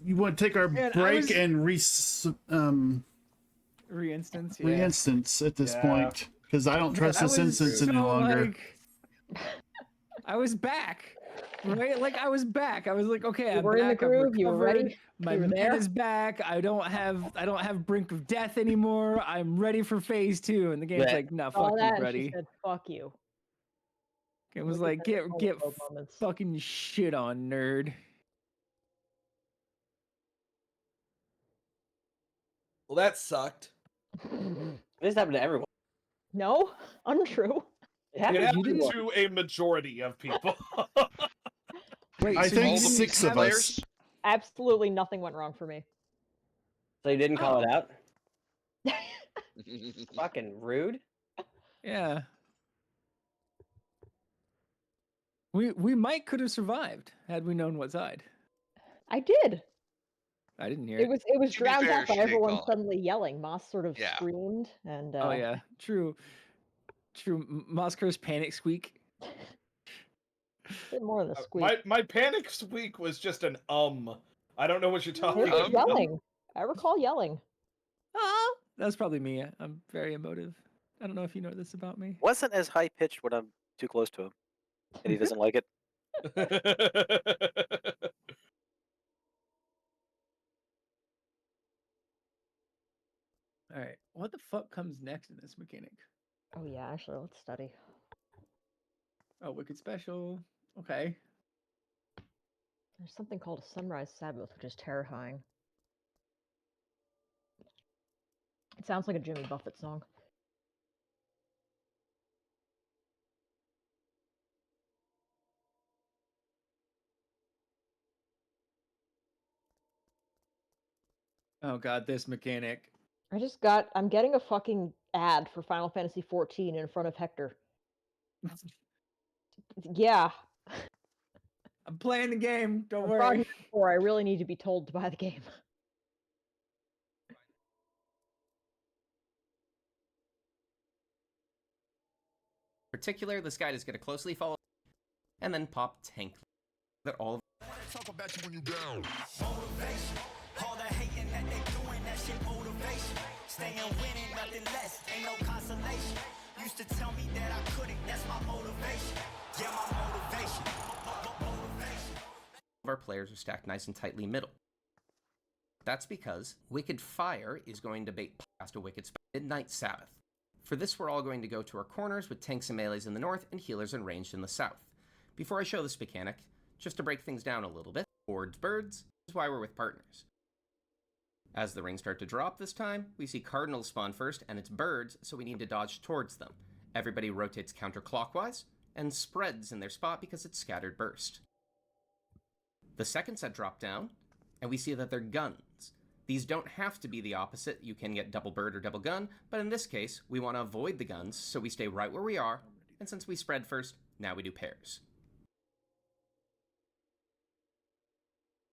You want to take our Man, I break was- and Reinstance, yeah. reinstance at this Yeah. point because I don't trust I this was instance any so, longer. like, I was back, right? Like I was back. I was like, okay, You I'm were in the back. I'm groove, you were recovered. ready, My you were man there. is back. I don't have brink of death anymore. I'm ready for phase 2. And the game's Yeah. like, no, Saw fuck that, you, and she buddy. said, "Fuck you." It was Look at like, that get homophobe moments. fucking shit on, nerd. Well, that sucked. This happened to everyone. No, untrue. It It happened to happened everyone. to a majority of people. Wait, I so think All you the six PC of us. players? Absolutely nothing went wrong for me. So you didn't call it Oh. out? Fucking rude. Yeah. We might could have survived had we known what side. I did. I didn't hear It it. was To be drowned fair, out by she did everyone call it. suddenly yelling. Moss sort of Yeah. screamed, and Oh yeah, true. Moscow's panic squeak. a bit more than a squeak. my panic squeak was just an I don't know what you're He talking was about. yelling. I recall yelling. Oh, that's probably me. I'm very emotive. I don't know if you know this about me. Wasn't as high pitched when I'm too close to him, and he doesn't like it. All right, what the fuck comes next in this mechanic? Oh yeah, actually, let's study. Oh, wicked special. Okay. There's something called a sunrise Sabbath, which is terrifying. It sounds like a Jimmy Buffett song. Oh god, this mechanic. I'm getting a fucking ad for Final Fantasy XIV in front of Hector. Yeah. I'm playing the game. Don't I've worry. brought it before. I really need to be told to buy the game. Particular, this guide is going to closely follow and then pop tank. That all of Talk about you when you down. Motivation. All the hating that they doing, that shit motivation. Staying winning, nothing less, ain't no consolation. Used to tell me that I couldn't, that's my motivation. Yeah, my motivation. our players are stacked nice and tightly middle. That's because Wicked Fire is going to bait past a Wicked Midnight Sabbath. For this, we're all going to go to our corners with tanks and melees in the north and healers and ranged in the south. Before I show this mechanic, just to break things down a little bit, boards birds is why we're with partners. As the rings start to drop this time, we see cardinals spawn first, and it's birds, so we need to dodge towards them. Everybody rotates counterclockwise, and spreads in their spot because it's scattered burst. The second set drop down, and we see that they're guns. These don't have to be the opposite, you can get double bird or double gun, but in this case, we want to avoid the guns, so we stay right where we are, and since we spread first, now we do pairs.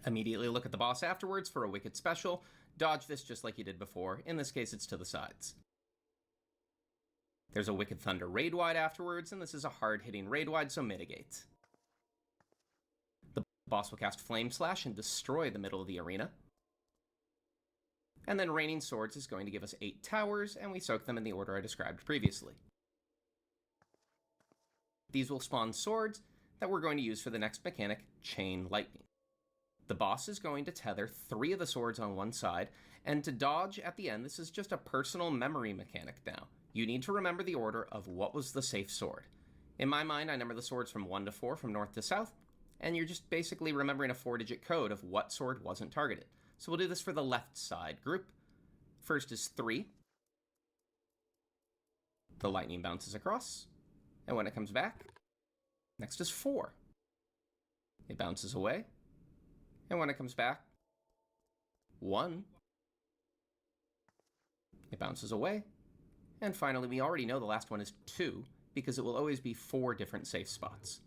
Immediately look at the boss afterwards for a wicked special. Dodge this just like you did before. In this case, it's to the sides. There's a Wicked Thunder raid wide afterwards, and this is a hard-hitting raid wide, so mitigate. The boss will cast Flame Slash and destroy the middle of the arena. And then Raining Swords is going to give us 8 towers, and we soak them in the order I described previously. These will spawn swords that we're going to use for the next mechanic, Chain Lightning. The boss is going to tether 3 of the swords on one side, and to dodge at the end, this is just a personal memory mechanic now. You need to remember the order of what was the safe sword. In my mind, I number the swords from 1 to 4 from north to south, and you're just basically remembering a 4-digit code of what sword wasn't targeted. So we'll do this for the left side group. First is 3. The lightning bounces across, and when it comes back, next is 4. It bounces away, and when it comes back, 1. It bounces away, and finally, we already know the last one is 2, because it will always be 4 different safe spots.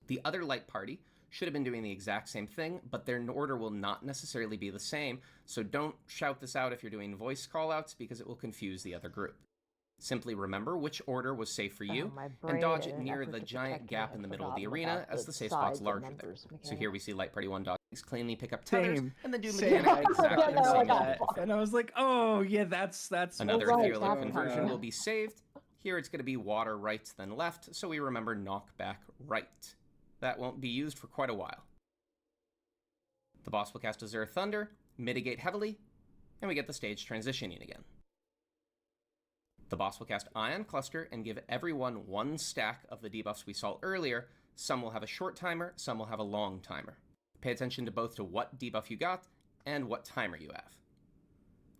The other light party should have been doing the exact same thing, but their order will not necessarily be the same, so don't shout this out if you're doing voice callouts, because it will confuse the other group. Simply remember which order was safe for you, and dodge it near the giant gap in the middle of the arena, as the safe spot's larger there. So here we see Light Party 1 dodge cleanly pick up tethers, and then do mechanic exactly the same way. And I was like, oh, yeah, that's... Another Fearlet conversion will be saved. Here it's going to be water right, then left, so we remember knockback right. That won't be used for quite a while. The boss will cast Azure Thunder, mitigate heavily, and we get the stage transitioning again. The boss will cast Ion Cluster and give everyone 1 stack of the debuffs we saw earlier. Some will have a short timer, some will have a long timer. Pay attention to both to what debuff you got and what timer you have.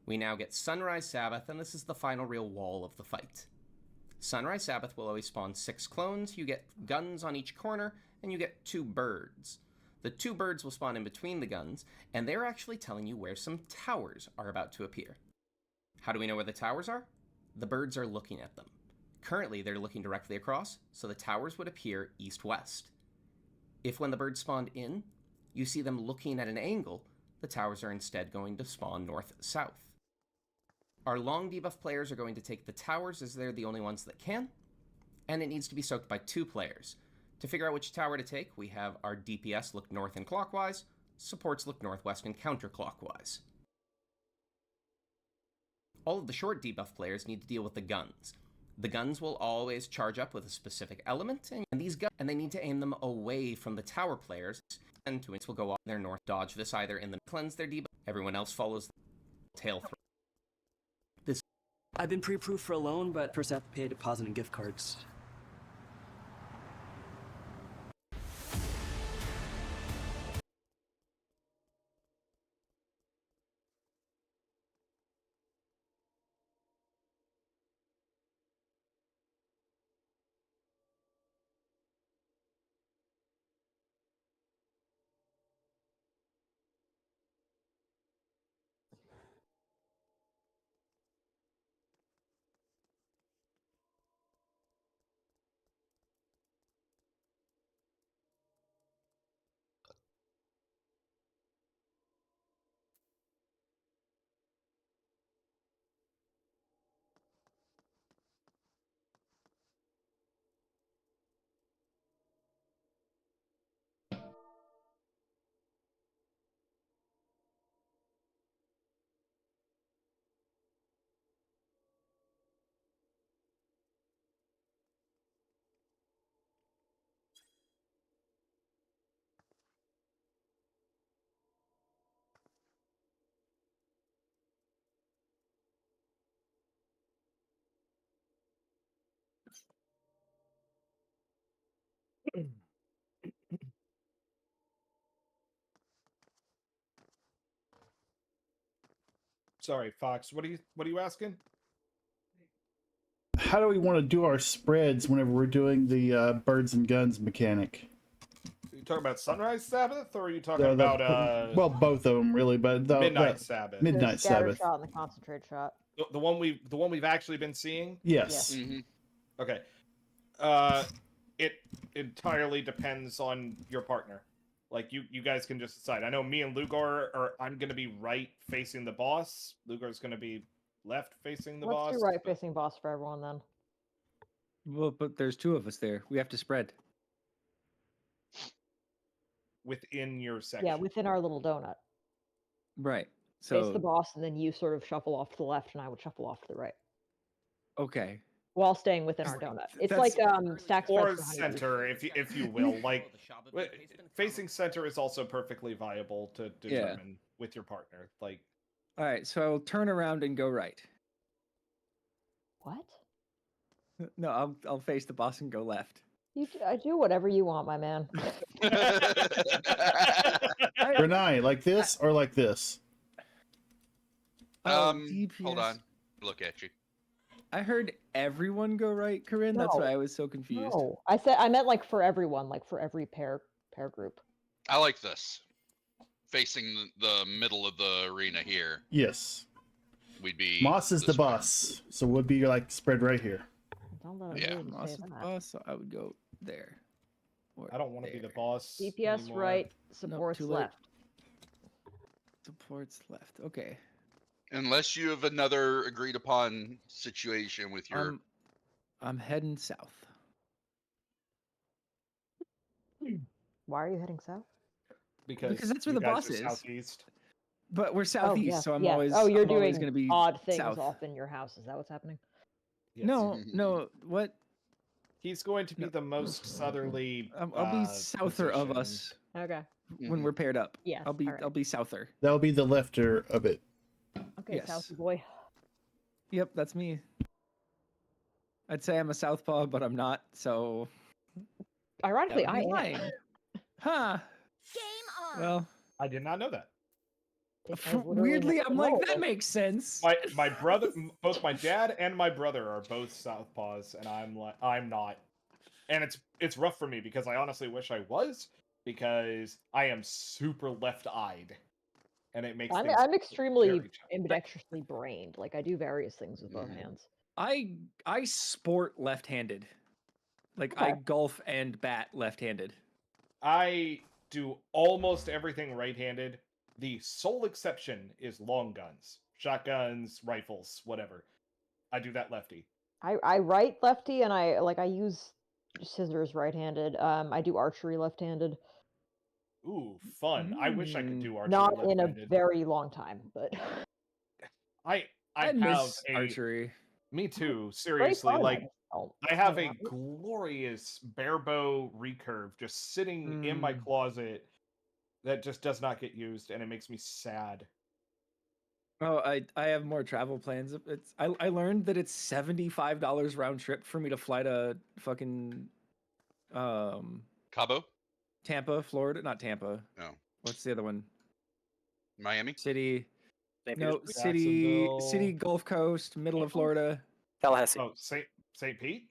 We now get Sunrise Sabbath, and this is the final real wall of the fight. Sunrise Sabbath will always spawn 6 clones, you get guns on each corner, and you get 2 birds. The 2 birds will spawn in between the guns, and they're actually telling you where some towers are about to appear. How do we know where the towers are? The birds are looking at them. Currently, they're looking directly across, so the towers would appear east-west. If when the birds spawned in, you see them looking at an angle, the towers are instead going to spawn north-south. Our long debuff players are going to take the towers as they're the only ones that can, and it needs to be soaked by 2 players. To figure out which tower to take, we have our DPS look north and clockwise, supports look northwest and counterclockwise. All of the short debuff players need to deal with the guns. The guns will always charge up with a specific element, and they need to aim them away from the tower players, and 2 will go off their north. Dodge this either in the cleanse their debuff, everyone else follows the tail throw. I've been pre-approved for a loan, but first I have to pay a deposit and gift cards. Sorry, Fox. What are you asking? How do we want to do our spreads whenever we're doing the birds and guns mechanic? Are you talking about Sunrise Sabbath, or are you talking about well, both of them really, but Midnight Sabbath? The scatter shot and the concentrate shot. The one we've actually been seeing. Yes. Yes. Mm-hmm. Okay. It entirely depends on your partner. Like you guys can just decide. I know me and Lugar I'm gonna be right facing the boss. Lugar's gonna be left facing the boss. Let's do right facing boss for everyone then. Well, but there's 2 of us there. We have to spread. Within your section. Yeah, within our little donut. Right. Face So the boss, and then you sort of shuffle off to the left, and I would shuffle off to the right. Okay. While staying within our donut. It's That's- like stacks Or center, if you will. Like facing center is also perfectly viable to determine with your partner. Like, all right, so I'll turn around and go right. What? No, I'll face the boss and go left. I do whatever you want, my man. Renai, like this or like this? DPS. Hold on. Look at you. I heard everyone go right, Corinne. That's No. why I was so confused. No, I meant like for everyone, like for every pair group. I like this. Facing the middle of the arena here. Yes. We'd be. Moss is the this way. boss, so we'd be like spread right here. Don't let Yeah. me Moss say is the that. boss, so I would go there. Or I don't want to be the there. boss. DPS anymore. right, supports too late. left. Supports left. Okay. Unless you have another agreed upon situation with your. I'm heading south. Why are you heading south? Because that's where you the guys boss are is. Southeast. But we're southeast, yes, so I'm yes. always. Oh, you're I'm always doing going to be odd things south. off in your house. Is that what's happening? Yes. No. What? He's going to be the most southerly. I'll be souther of position. us Okay. when we're paired up. Yes. I'll be alright. I'll be souther. That'll be the lefter of it. Okay, yes. Southie boy. Yep, that's me. I'd say I'm a southpaw, but I'm not. So. Ironically, that I would be am. lying. Huh. Game on. Well. I did not know that. I literally Weirdly, have I'm to like know. that makes sense. My brother, both my dad and my brother are both southpaws, and I'm not, and it's rough for me because I honestly wish I was, because I am super left-eyed, and it makes things I'm extremely very challenging. ambidextrously brained. Like I do various things with both hands. I sport left-handed. Like I Okay. golf and bat left-handed. I do almost everything right-handed. The sole exception is long guns, shotguns, rifles, whatever. I do that lefty. I write lefty and I use scissors right-handed. I do archery left-handed. Ooh, fun. I wish I could do archery Not in a left-handed. very long time, but I I have miss a archery. Me too. very Seriously, fun. like I have a Yeah. glorious barebow recurve just sitting in my Mm. closet that just does not get used, and it makes me sad. Oh, I have more travel plans. I learned that it's $75 round trip for me to fly to fucking Cabo? Tampa, Florida. Not Tampa. No. What's the other one? Miami? City. St. No, Petersburg. city Jacksonville. Gulf Coast, middle of Florida. Tallahassee. Oh, St. Pete?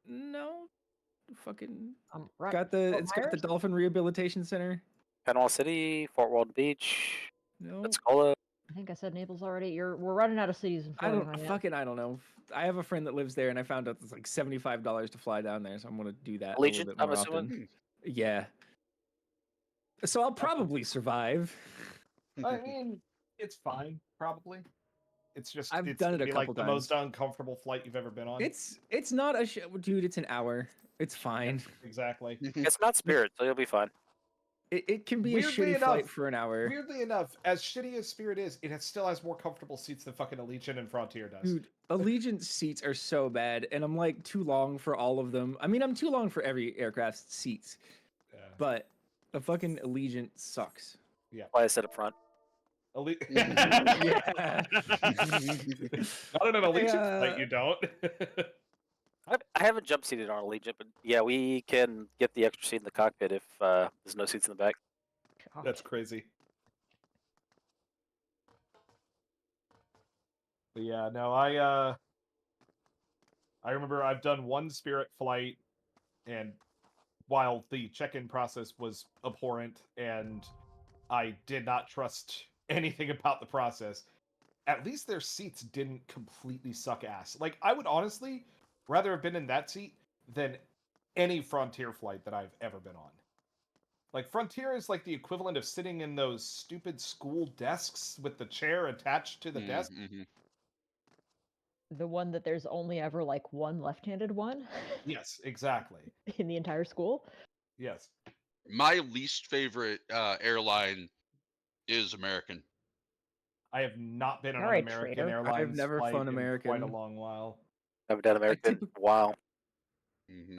No. Fucking right. got Fort got the Myers? Dolphin Rehabilitation Center. Panama City, Fort Walton Beach, No. Pensacola. I think I said Naples already. We're running out of cities in I Florida. don't know. I have a friend that lives there, and I found out it's like $75 to fly down there, so I'm gonna do that a Allegiant, little bit I'm more assuming? often. Yeah. So I'll probably survive. I mean, it's fine, probably. It's just I've it's done it gonna a be like couple the most uncomfortable flight you've ever been on. It's not a dude. It's an hour. It's fine. Exactly. It's not Spirit, so you'll be fine. It can be Weirdly a shitty enough- flight for an hour. Weirdly enough, as shitty as Spirit is, still has more comfortable seats than fucking Allegiant and Frontier does. Dude, Allegiant seats are so bad, and I'm like too long for all of them. I mean, I'm too long for every aircraft's seats, but the fucking Allegiant sucks. Yeah. Why I sit up front. Yeah. Not in an Allegiant flight, you don't. I haven't jump seated on Allegiant, but yeah, we can get the extra seat in the cockpit if there's no seats in the back. That's crazy. But yeah, no, I remember I've done one Spirit flight, and while the check-in process was abhorrent and I did not trust anything about the process, at least their seats didn't completely suck ass. Like, I would honestly rather have been in that seat than any Frontier flight that I've ever been on. Like, Frontier is like the equivalent of sitting in those stupid school desks with the chair attached to the desk. The one that there's only ever like one left-handed one Yes, exactly. in the entire school. Yes. My least favorite airline is American. I have not been on Alright, an American traitor. Airlines I've never flight flown in American. quite a long while. I've done American. Wow.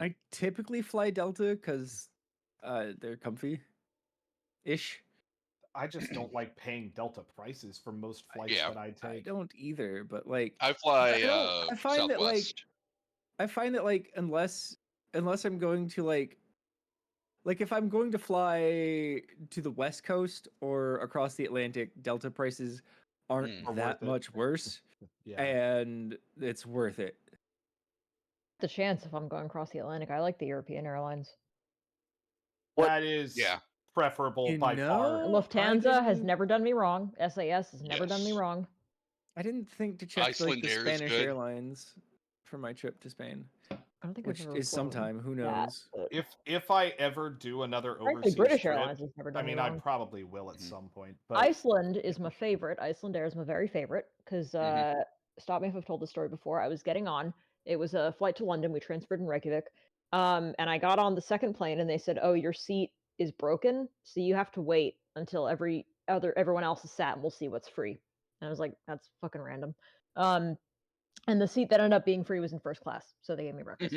I typically fly Delta because they're comfy ish. I just don't like paying Delta prices for most flights Yeah. that I take. I don't either, but like I fly I find that like Southwest. I find that like unless I'm going to like if I'm going to fly to the West Coast or across the Atlantic, Delta prices aren't Are that worth it. much worse, Yeah. and it's worth it. The chance if I'm going across the Atlantic, I like the European airlines. That is Yeah. preferable You by far. know, Lufthansa has never done me wrong. SAS has never done me Yes. wrong. I didn't think to check like Iceland the Air is Spanish good. Airlines for my trip to Spain, I don't think which I've ever is flown sometime. Who that, knows? but If I ever do another frankly, overseas British trip, Airlines has never I done me mean, I wrong. probably will at some point. But Iceland is my favorite. Iceland Air is my very favorite because stop me if I've told this story before. I was getting on. It was a flight to London. We transferred in Reykjavik, and I got on the second plane, and they said, "Oh, your seat is broken, so you have to wait until everyone else is sat, and we'll see what's free." And I was like, "That's fucking random." And the seat that ended up being free was in first class, so they gave me breakfast.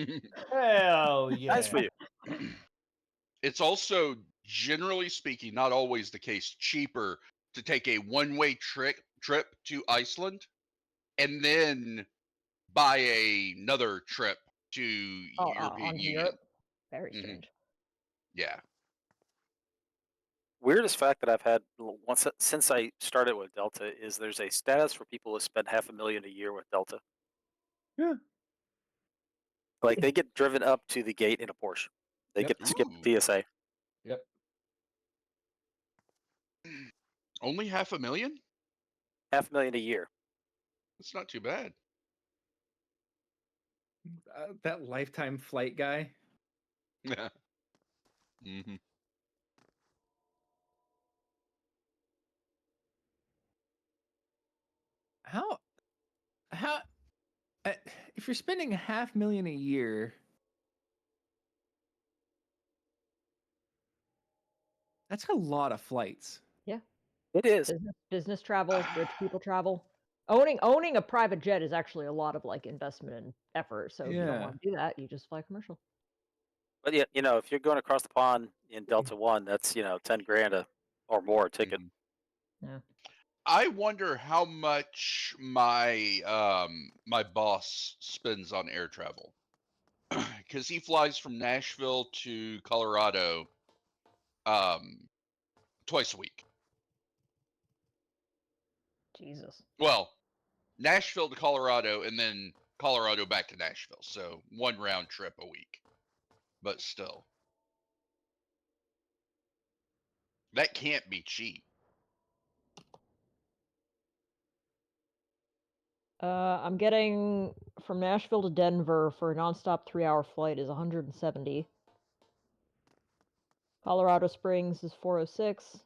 hell yeah. Nice for you. It's also, generally speaking, not always the case, cheaper to take a one-way trip to Iceland and then buy another trip to European Onto Union. Europe. Very Mhm. strange. Yeah. Weirdest fact that I've had since I started with Delta is there's a status for people who spend $500,000 a year with Delta. Yeah. Like they get driven up to the gate in a Porsche. They Yep. get to skip Ooh. TSA. Yep. Only $500,000? $500,000 a year. That's not too bad. That lifetime flight guy. Yeah. Mm-hmm. How if you're spending $500,000 a year, that's a lot of flights. Yeah. It is. Business travel, rich people travel. Owning a private jet is actually a lot of like investment and effort. So if you don't Yeah. want to do that, you just fly commercial. But yeah, if you're going across the pond in Delta One, that's 10 grand or more a ticket. Yeah. I wonder how much my my boss spends on air travel. Because he flies from Nashville to Colorado twice a week. Jesus. Well, Nashville to Colorado and then Colorado back to Nashville. So one round trip a week. But still. That can't be cheap. I'm getting from Nashville to Denver for a nonstop 3-hour flight is 170. Colorado Springs is 406.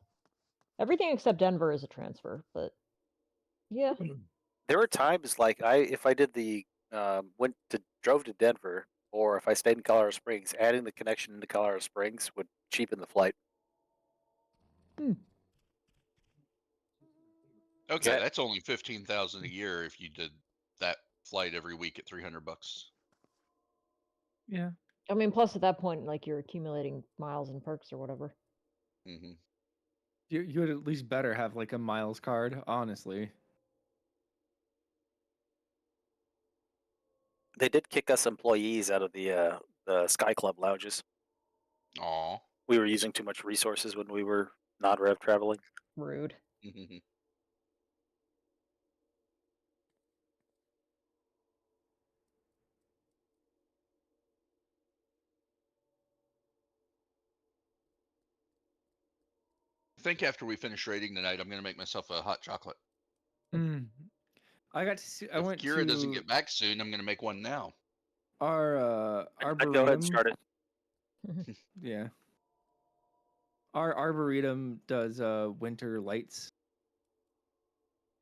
Everything except Denver is a transfer, but yeah. There are times like if I did drove to Denver, or if I stayed in Colorado Springs, adding the connection into Colorado Springs would cheapen the flight. Okay, that's only 15,000 a year if you did that flight every week at $300. Yeah. I mean, plus at that point, like you're accumulating miles and perks or whatever. Mm-hmm. You would at least better have like a miles card, honestly. They did kick us employees out of the Sky Club lounges. Aw. We were using too much resources when we were non-rev traveling. Rude. Mm-hmm. I think after we finish raiding tonight, I'm going to make myself a hot chocolate. I got to see. I If went Kira doesn't to get back soon, I'm going to make one now. our I'd go ahead and arboretum. start it. Yeah. Our arboretum does winter lights.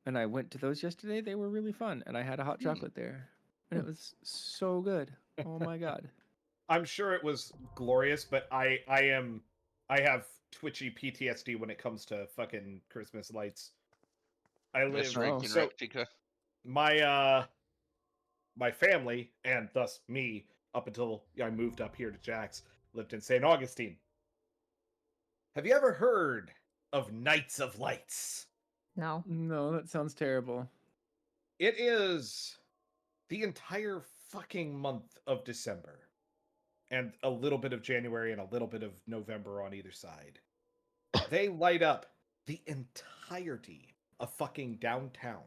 And I went to those yesterday. They were really fun. And I had a hot chocolate there. And it was so good. Oh my god. I'm sure it was glorious, but I have twitchy PTSD when it comes to fucking Christmas lights. I live Yes, Rick and so Rectica. my family, and thus me, up until I moved up here to Jax, lived in St. Augustine. Have you ever heard of Nights of Lights? No. No, that sounds terrible. It is the entire fucking month of December, and a little bit of January and a little bit of November on either side, they light up the entirety of fucking downtown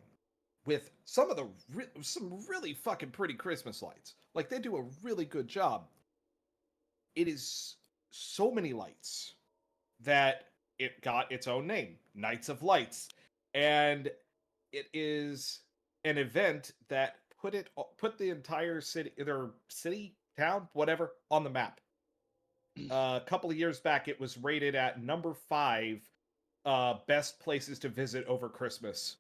with some really fucking pretty Christmas lights. Like, they do a really good job. It is so many lights that it got its own name, Nights of Lights, and it is an event that put the entire city, town, whatever, on the map. A couple of years back, it was rated at number 5 best places to visit over Christmas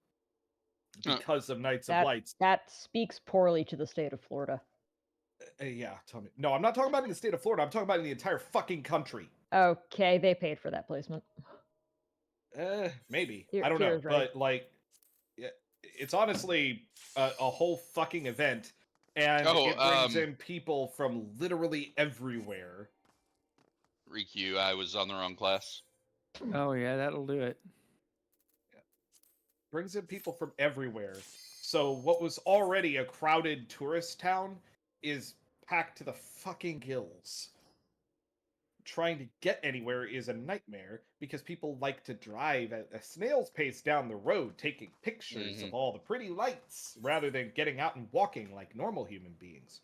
because of Nights of Lights. That speaks poorly to the state of Florida. Yeah, tell me. No, I'm not talking about in the state of Florida. I'm talking about in the entire fucking country. Okay, they paid for that placement. Maybe. Here- I don't know. here's right. But, like, it's honestly a whole fucking event. And it brings in people from literally everywhere. Riku, I was on the wrong class. Oh yeah, that'll do it. Brings in people from everywhere. So what was already a crowded tourist town is packed to the fucking gills. Trying to get anywhere is a nightmare because people like to drive at a snail's pace down the road, taking pictures of all the pretty lights, rather than getting out and walking like normal human beings.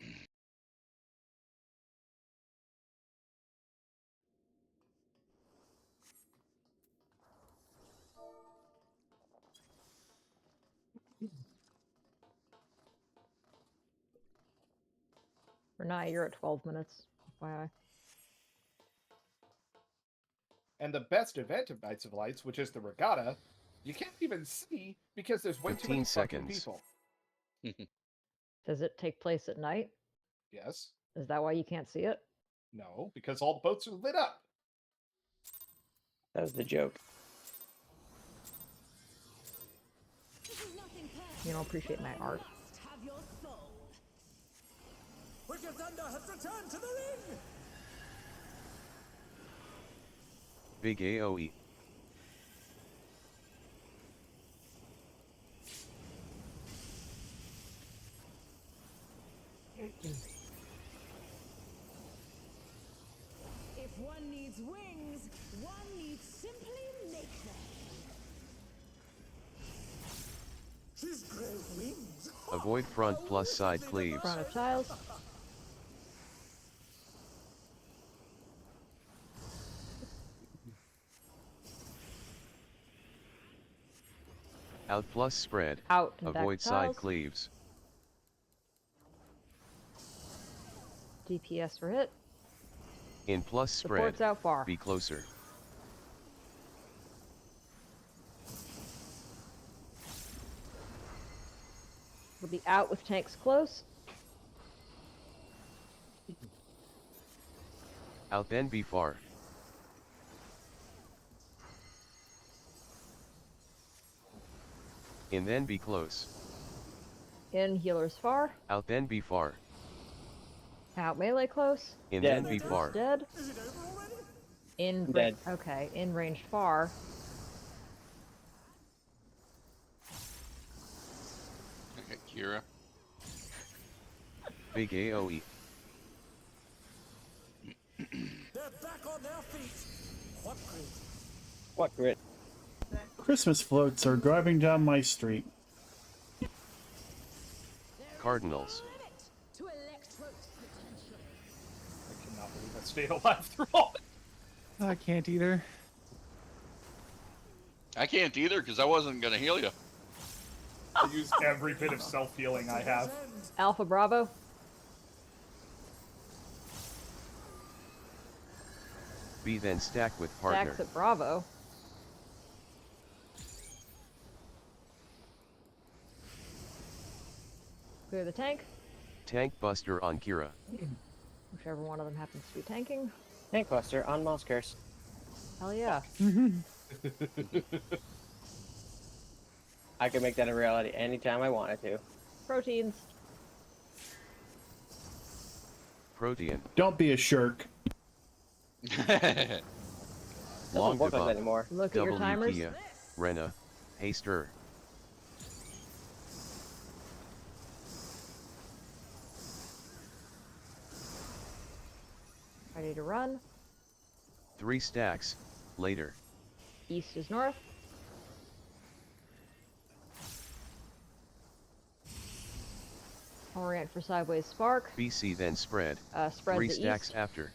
Renai, you're at 12 minutes. FYI. And the best event of Nights of Lights, which is the regatta, you can't even see because there's way too many 15 fucking seconds. people. Does it take place at night? Yes. Is that why you can't see it? No, because all the boats are lit up. That was the joke. You don't appreciate my art. Have your soul. Wicked Thunder has returned to the ring! Big AoE. If one needs wings, one needs simply make them. She's great wings! Avoid front plus side cleaves. Front of tiles. Out plus spread. Out and back Avoid side tiles. cleaves. DPS for hit. In plus spread. Support's out far. Be closer. We'll be out with tanks close. Out then be far. In then be close. In healers far. Out then be far. Out melee close. In Dead. then be far. Dead. Is it over already? In Dead. Okay, in ranged far. Okay, Kira. Big AoE. They're back on their feet! What great! What grit? Christmas floats are driving down my street. Cardinals. To Electro's potential. I cannot believe I stayed alive through all that. I can't either. I can't either because I wasn't going to heal you. I used every bit of self-healing I have. Alpha Bravo. Be then stack with partner. Stacks at Bravo. Clear the tank. Tank buster on Kira. Whichever one of them happens to be tanking. Tank Buster on Moss Curse. Hell yeah. I could make that a reality anytime I wanted to. Proteins. Protean. Don't be a shirk. Doesn't Long work like that debuff. anymore. Look at your timers. Kia. Rena. Haster. Ready to run. 3 stacks, later. East is north. Orient for sideways spark. BC then spread. Spread 3 the stacks east. after.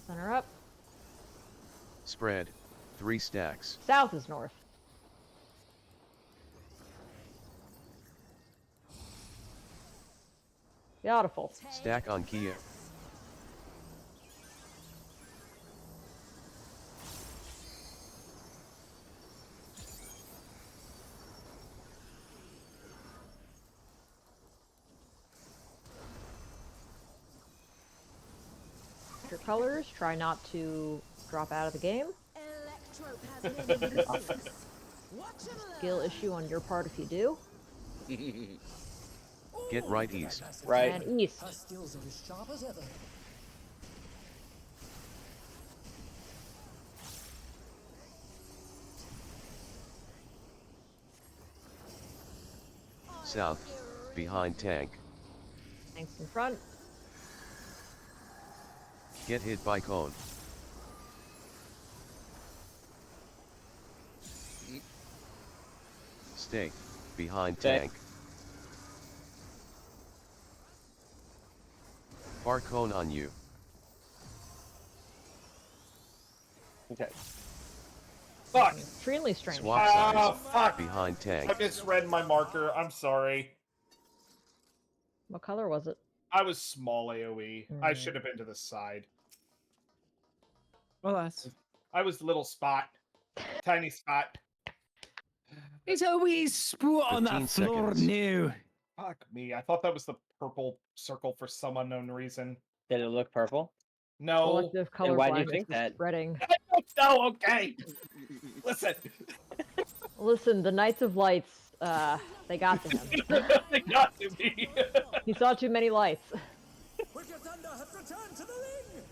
Center up. Spread. 3 stacks. South is north. Beautiful. Stack on Kia. Your colors. Try not to drop out of the game. Skill issue on your part if you do. Get right east. Right. And east. Her skills are as sharp as ever. South. Behind tank. Tanks in front. Get hit by cone. Stay. Behind Stay. tank. Far cone on you. Okay. Fuck! Extremely strange. Swap Ah, sides. fuck! Behind tank. I misread my marker. I'm sorry. What color was it? I was small AoE. I Hmm. should have been to the side. Alas. I was little spot. Tiny spot. It's a wee spot on the 15 floor seconds. now. Fuck me. I thought that was the purple circle for some unknown reason. Did it look purple? No. Collective color why do you blindness think is that? spreading. No, okay. Listen. Listen, the Knights of Lights, they got to him. They got to me. He saw too many lights. Wicked Thunder have returned to the ring.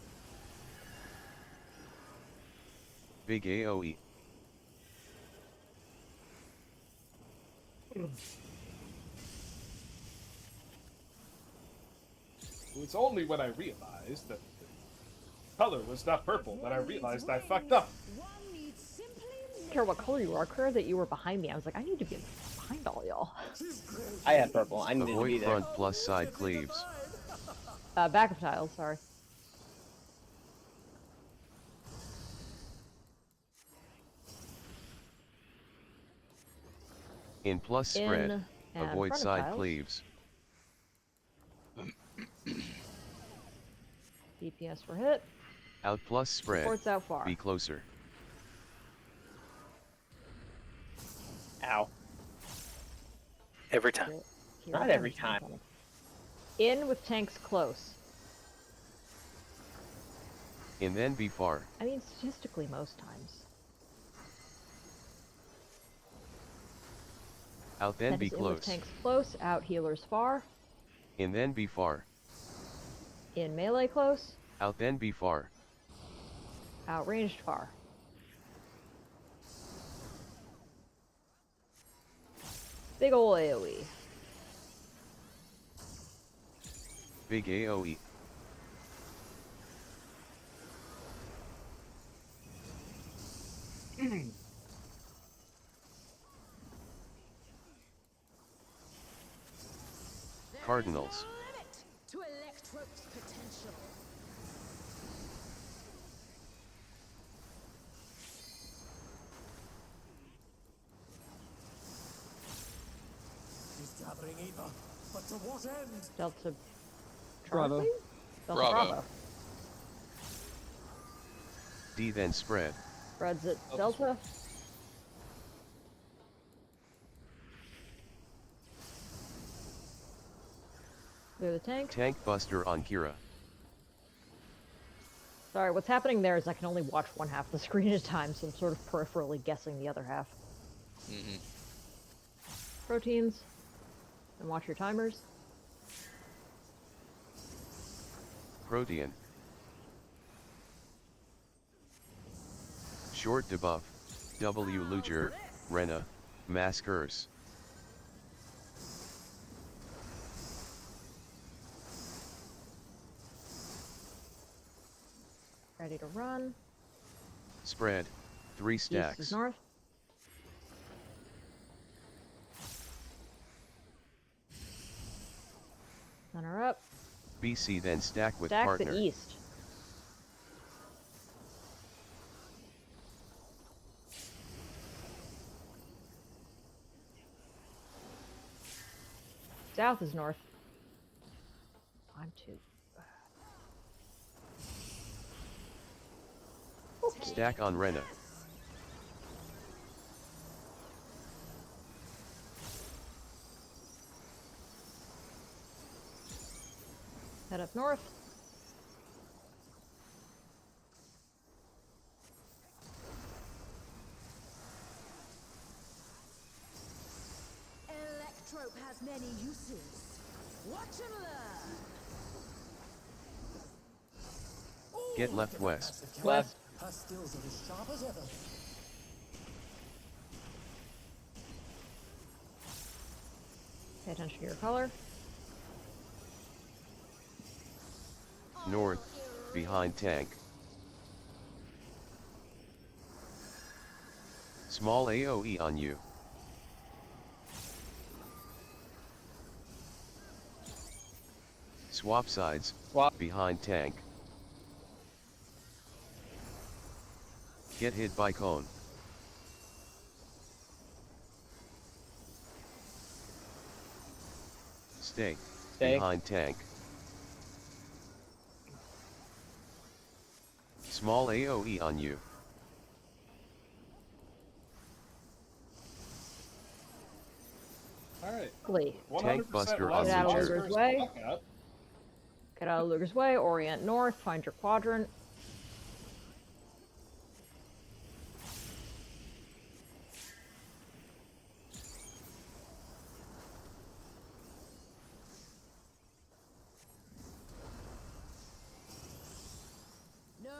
Big AoE. It was only when I realized that the color was not purple that I realized I fucked up. I don't care what color you are, clear that you were behind me. I was like, I need to be behind all y'all. I had purple. I needed to be Avoid there. front plus side cleaves. Back of tiles, sorry. In plus spread. In and Avoid front of side tiles. cleaves. DPS for hit. Out plus spread. Supports out far. Be closer. Ow. Every time. Here, Not every time. In with tanks close. And then be far. I mean, statistically, most times. Out then be That is in with close. tanks close, out healers far. And then be far. In melee close, Out then be far. out ranged far. Big ol' AoE. Big AoE. Cardinals. To Electro's potential. He's gathering either, but to what end? Delta Bravo. Charlie? Delta Bravo. Bravo. D then spread. Spreads it Delta. Clear the tank. Tank buster on Kira. Sorry, what's happening there is I can only watch one half of the screen at a time, so I'm sort of peripherally guessing the other half. Mm-hmm. Proteins. And watch your timers. Protean. Short debuff. W Luger. Rena. Maskers. Ready to run. Spread. 3 East is stacks. north. Center up. BC then stack with Stacks partner. at east. South is north. I'm too. Stack on Rena. Head up north. Electrope has many uses. Watch and learn. Get left west. West. Her skills are as sharp as ever. Pay attention to your color. North. Behind tank. Small AoE on you. Swap sides. Swap. Behind tank. Get hit by cone. Stay. Stay. Behind tank. Small AoE on you. Alright. Glee. Tank buster on Get out of Luger. Luger's way. Get out of Luger's way. Orient north. Find your quadrant. No,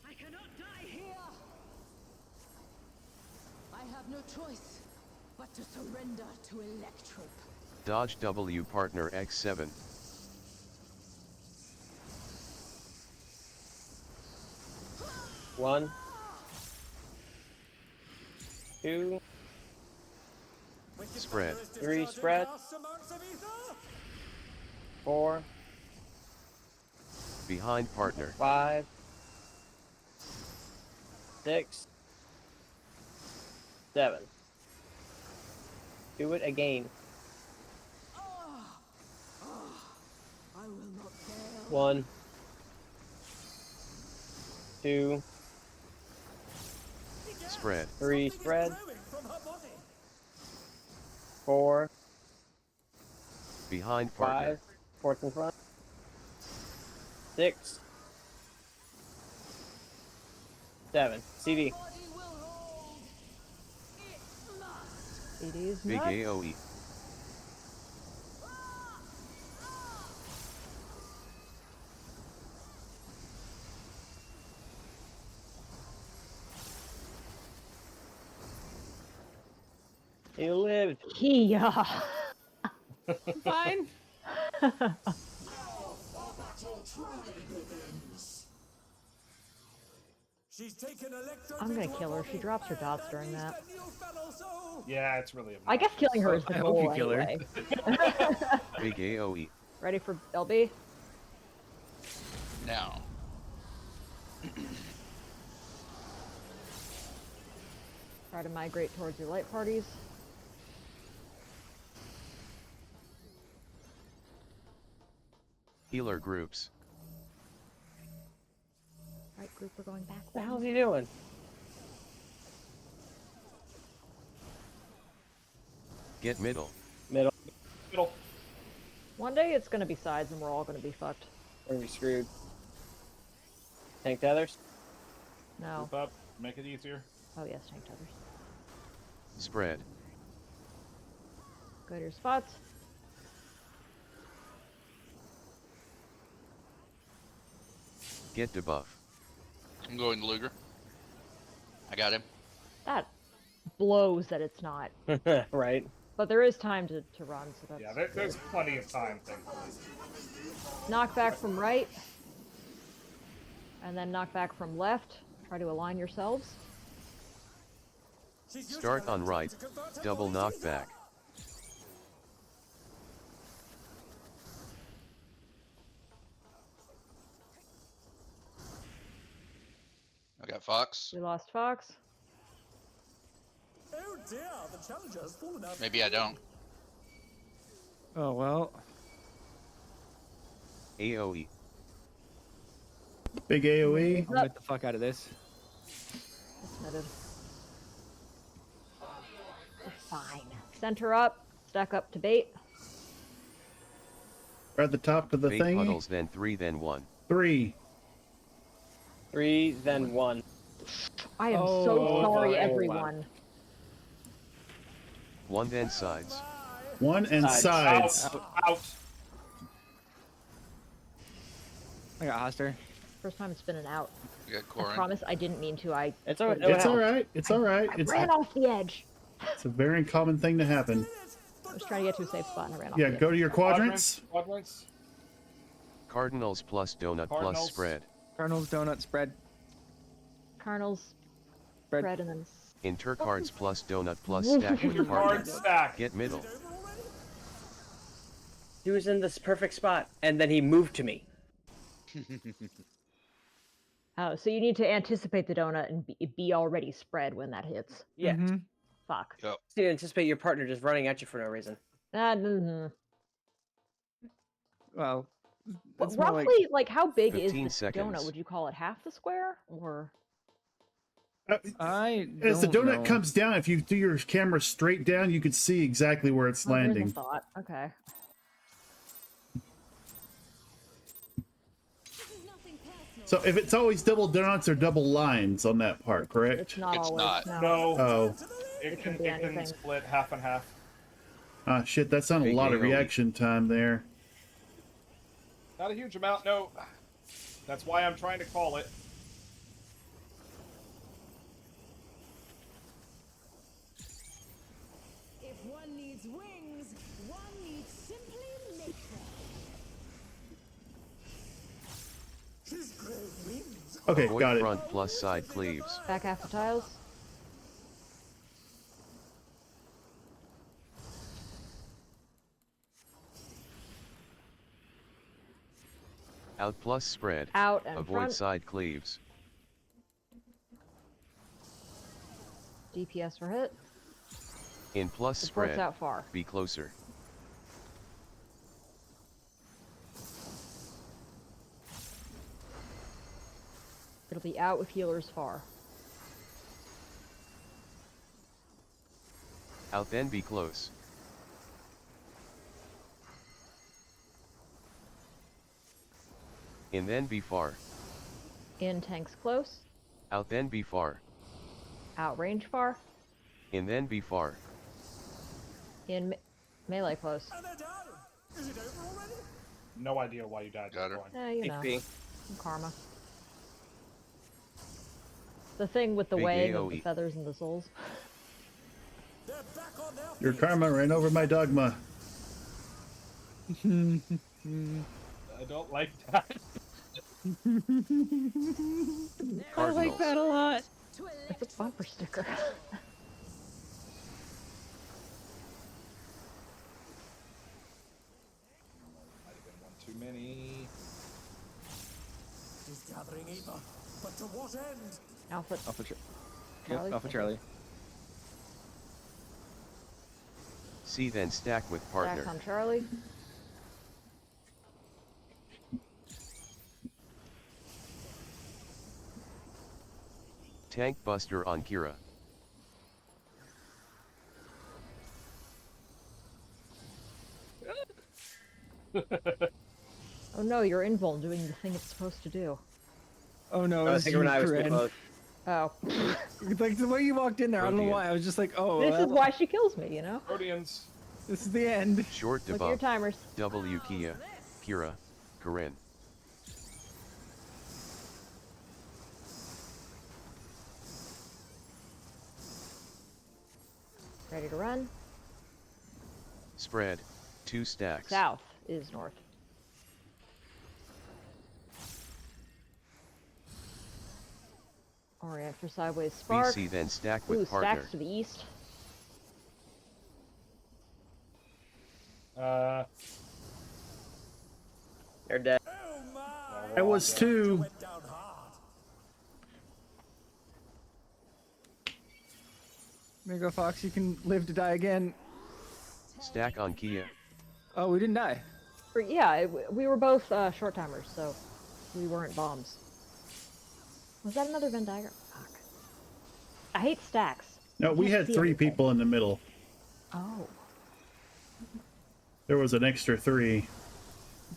I cannot die here. I have no choice but to surrender to Electrope. Dodge W partner X7. One. Two. Spread. 3 spread. 4. Behind partner. 5. 6. 7. Do it again. I will not fail. 1. 2. Spread. 3 spread. 4. Behind partner. 5. 4's in front. 6. 7. CD. It is Big nuts. AoE. You lived. Yeah. Fine. I'm gonna kill her. She drops her dots during that. Yeah, it's really. I guess killing her is the I hope goal you kill her. anyway. Big AoE. Ready for LB? Now. Try to migrate towards your light parties. Healer groups. Right group, we're going back. What the hell's he doing? Get middle. Middle. Middle. One day it's gonna be sides and we're all gonna be fucked. We're gonna be screwed. Tank tethers? No. Group up. Make it easier. Oh yes, tank tethers. Spread. Go to your spots. Get debuff. I'm going to Luger. I got him. That blows that it's not. Right. But there is time to run, so that's Yeah, there's plenty of time, thankfully. knockback from right. And then knock back from left. Try to align yourselves. Start on right, double knockback. I got Fox. We lost Fox. Oh dear, the challenger has fallen out. Maybe I don't. Oh well. AoE. Big AoE. I'll get the fuck out of this. Submitted. We're fine. Center up. Stack up to bait. We're at the top of the Bait thing. puddles, then 3, then 1. 3. 3, then 1. I am so sorry, wow. everyone. 1, then sides. 1 and sides. Out. I got Hoster. First time it's been an out. I got I Corin. promise I didn't mean to. It's all, It's all right. It's all right. I It's ran off the edge. a very common thing to happen. I was trying to get to a safe spot and I ran off Yeah, the edge. go to your quadrants. Quadrants. Cardinals plus donut plus Cardinals. spread. Cardinals, donut, spread. Cardinals, Spread. bread, and then... Inter cards plus donut plus stack with Card partner. stack. Get middle. He was in this perfect spot, and then he moved to me. Oh, so you need to anticipate the donut and be already spread when that hits. Yeah. Mhm. Fuck. Yep. So you anticipate your partner just running at you for no reason. Well, it's more Roughly, like, how big is 15 the seconds. donut? Would you call it half the square, or? I As the don't donut know. comes down, if you do your camera straight down, you can see exactly where it's Oh, there's a landing. thought. Okay. So if it's always double donuts or double lines on that part, correct? It's not It's always. not. No. No. Oh. It can can, be it can anything. split half and half. Ah, shit, that's not a Big lot of AoE. reaction time there. Not a huge amount, no. That's why I'm trying to call it. If one needs wings, one needs simply nature. She's great wings. Okay, Void got it. front plus side cleaves. Back half the tiles. Out plus spread. Out and Avoid front. side cleaves. DPS for hit. In plus Supports spread. out far. Be closer. It'll be out with healers far. Out then be close. In then be far. In tanks close. Out then be far. Out range far. In then be far. In melee close. And they're down. Is it over already? No idea why you died. Got her. You know. HP. Some karma. The thing with the Big weighing of the AoE. feathers and the souls. They're back on their Your feet. karma ran over my dogma. I don't like that. I like Cardinals. that a lot. It's a bumper sticker. Might have been one too many. He's gathering ether. But to what end? Alpha. Alpha, Charlie? yep, Alpha Charlie. See then stack with Back partner. on Charlie. Tank buster on Kira. Oh no, you're invuln doing the thing it's supposed to do. Oh no, I it's think when I was too Corinne. close. Oh. Like the way you walked in there, I don't know Protean. why. I was just like, oh, This well, is why she kills me, you know? Proteans. this is the end. Short Look at your debuff. timers. W Kia. Kira. Corinne. Ready to run. Spread. 2 stacks. South is north. Orient for sideways spark. BC then stack with Ooh, partner. stacks to the east. They're dead. It was 2. There you go, Fox. You can live to die again. Stack on Kia. Oh, we didn't die. Yeah, we were both short timers, so we weren't bombs. Was that another Venn diagram? Fuck. I hate stacks. No, we Can't had see 3 everything. people in the middle. Oh. There was an extra 3.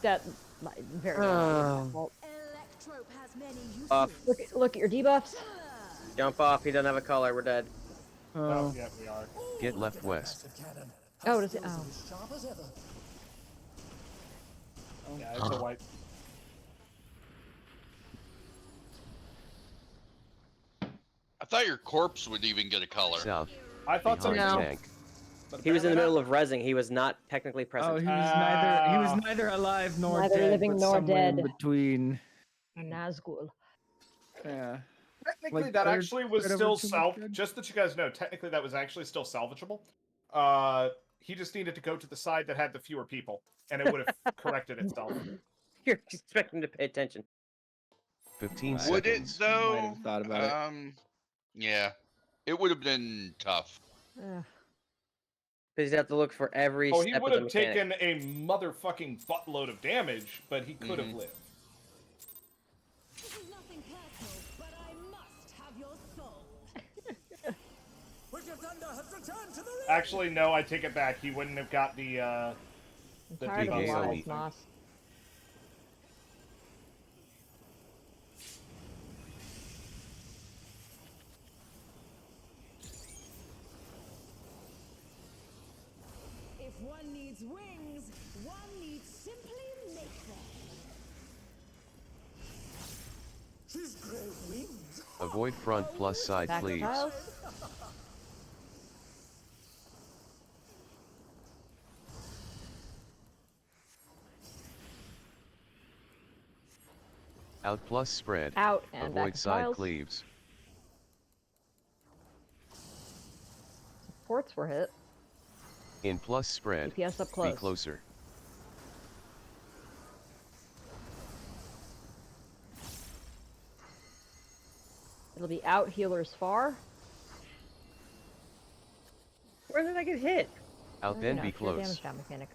That might very well be my fault. Electrope has many uses. Off. Look at your debuffs. Jump off. He doesn't have a color. We're dead. Oh, yeah, we are. Get left west. Oh, does it? Oh. Yeah, it's a white. I thought your corpse would even get a color. South. I thought so Behind too. tank. But He was in the apparently middle of rezzing. He was not technically present. Oh, he was neither alive nor Neither dead, living but nor somewhere in dead. between. A Nazgul. Yeah. Technically, Like that third- actually was third over still too much good? Just that you guys know, technically that was actually still salvageable. He just needed to go to the side that had the fewer people, and it would have corrected itself. You're expecting to pay attention. 15 Would it seconds. Might though? have thought about it. Yeah, it would have been tough. Because you have to look for every Oh, he step would of the have mechanic. taken a motherfucking buttload of damage, but he could have lived. This is nothing personal, but I must have your soul. Wicked Thunder has returned to the ring. Actually, no, I take it back. He wouldn't have got the I'm tired of big the AoE. lies, Moss. If one needs wings, one needs simply make them. She's grey wings. Avoid front plus side Back to cleaves. tiles. Out plus spread. Out and back Avoid to side tiles. cleaves. Ports were hit. In plus spread. DPS up Be close. closer. It'll be out, healers far. Where did I get hit? Out then No, be pure close. damage down mechanic.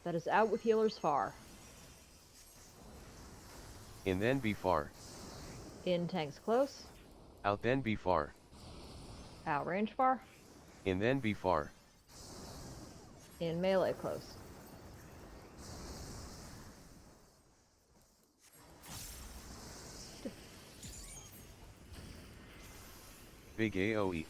That is out with healers far. In then be far. In tanks close. Out then be far. Out range far. In then be far. In melee close. Big AoE.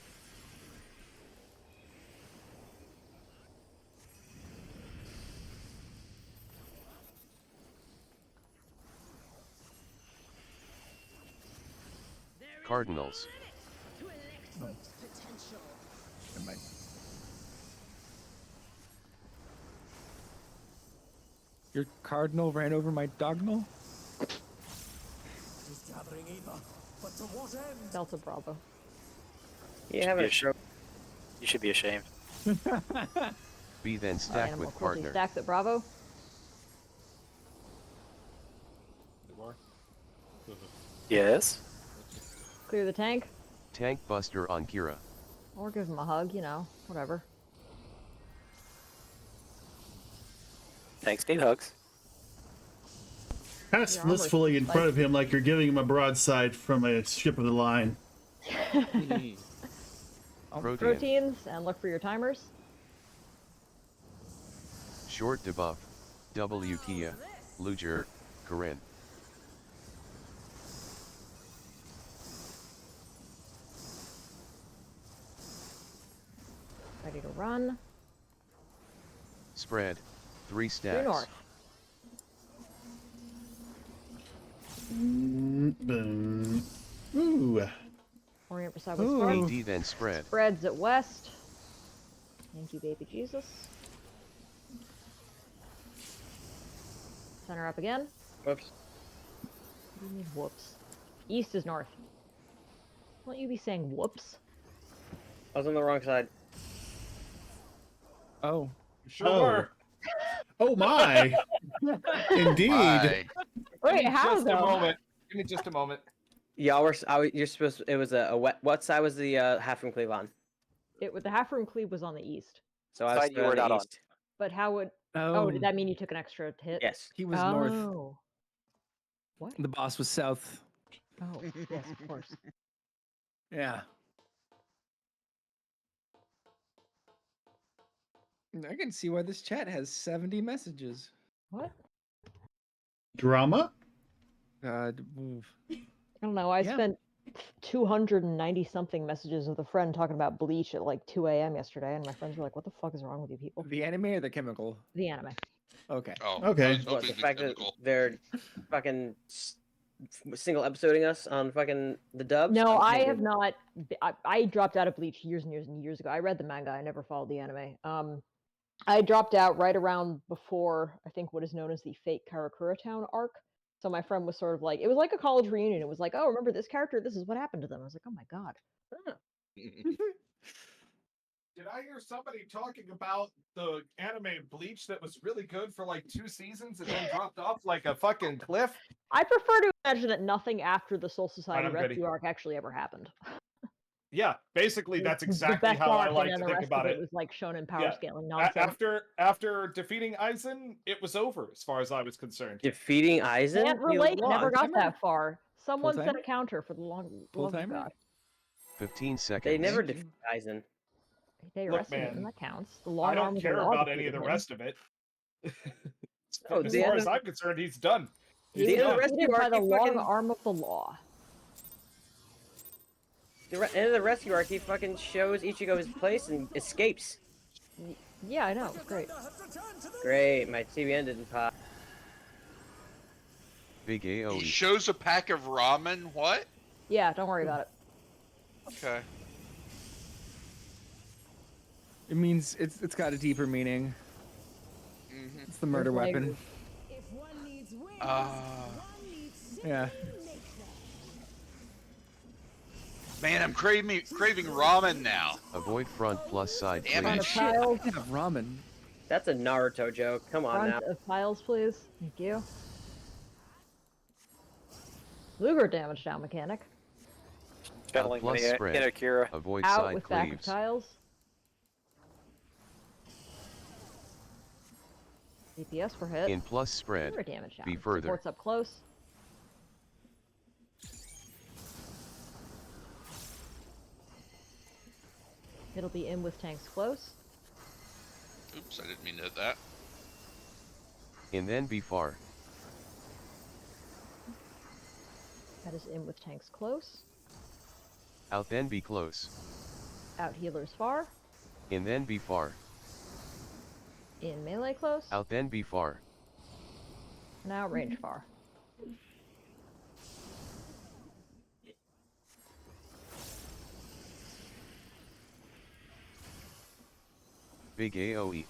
Cardinals. To Electrope's potential. Never mind. Your cardinal ran over my dognal? She's gathering ether, but to what end? Delta Bravo. You have a You should be ashamed. Be then stack Animal with cruelty partner. stacks at Bravo. Yes. Clear the tank. Tank buster on Kira. Or give him a hug, you know, whatever. Tanks need hugs. Pass Your armor's blissfully in like- front of him like you're giving him a broadside from a ship of the line. Protein. Proteins, and look for your timers. Short debuff. W Kia. Luger. Corinne. Ready to run. Spread. 3 Due stacks. north. Boom. Ooh. Orient for sideways Ooh. spark. AD then spread. Spreads at west. Thank you, baby Jesus. Center up again. Whoops. What do you mean, whoops? East is north. Won't you be saying whoops? I was on the wrong side. Oh. Sure Oh. were. Oh my! Indeed. My. Wait, Give me how just though? a moment. Give me just a moment. Y'all were. You're supposed. It was a wet. What side was the half room cleave on? The half room cleave was on the east. So I was Side you were on the not on. east. But how would? Oh, Oh, did that mean you took an extra hit? Yes. he was north. Oh. What? The boss was south. Oh, yes, of course. Yeah. I can see why this chat has 70 messages. What? Drama? God, move. I don't know. I spent 290 something messages with a friend talking about Bleach at like 2 a.m. yesterday, and my friends were like, "What the fuck is wrong with you people?" The anime or the chemical? The anime. Okay. Oh, Okay. I was What, hoping the the fact chemical. that they're fucking single episoding us on fucking the dubs? No, I Maybe. have not. I dropped out of Bleach years and years and years ago. I read the manga. I never followed the anime. I dropped out right around before I think what is known as the Fate Karakura Town arc. So my friend was sort of like, it was like a college reunion. It was like, oh, remember this character? This is what happened to them. I was like, oh my god. Did I hear somebody talking about the anime Bleach that was really good for like 2 seasons and then dropped off like a fucking cliff? I prefer to imagine that nothing after the Soul Society I'm ready. rescue arc actually ever happened. Yeah, basically that's The exactly best how I arc, like and then to the think rest about of it. was like shonen power Yeah. scaling nonsense. After defeating Aizen, it was over as far as I was concerned. Defeating Aizen? Can't He relate. Never lost. got that far. Someone set Full-timer? a counter for the love of Full-timer? God. 15 seconds. They never Thank you. defeated Aizen. They Look, arrested him. man, That counts. The long I arm don't of the care law about any of defeated the him. rest of it. Oh, As the far end as of- I'm concerned, he's done. He The was end of the defeated rescue by arc, the he long fucking- arm of the law. End of the rescue arc, he fucking shows Ichigo his place and escapes. Yeah, I know. It's great. Great, my TBN didn't pop. Big He AoE. shows a pack of ramen. What? Yeah, don't worry about it. Okay. It means it's got a deeper meaning. Mm-hmm. It's the murder There's weapon. language. If one needs wings, Uh, one needs Yeah. to make them. Man, I'm craving ramen now. Avoid front plus side Damn Front it. of please. Shit, I tiles. can have ramen. That's a Naruto joke. Come on Front now. of tiles, please. Thank you. Luger damage down mechanic. Channeling plus the spread. inner Kira. Avoid Out side with back of cleaves. tiles. DPS per hit. In plus spread. More damage down. Be further. Supports up close. It'll be in with tanks close. Oops, I didn't mean to hit that. And then be far. That is in with tanks close. Out then be close. Out healers far. And then be far. In melee close. Out then be far. Now range far. Big AoE.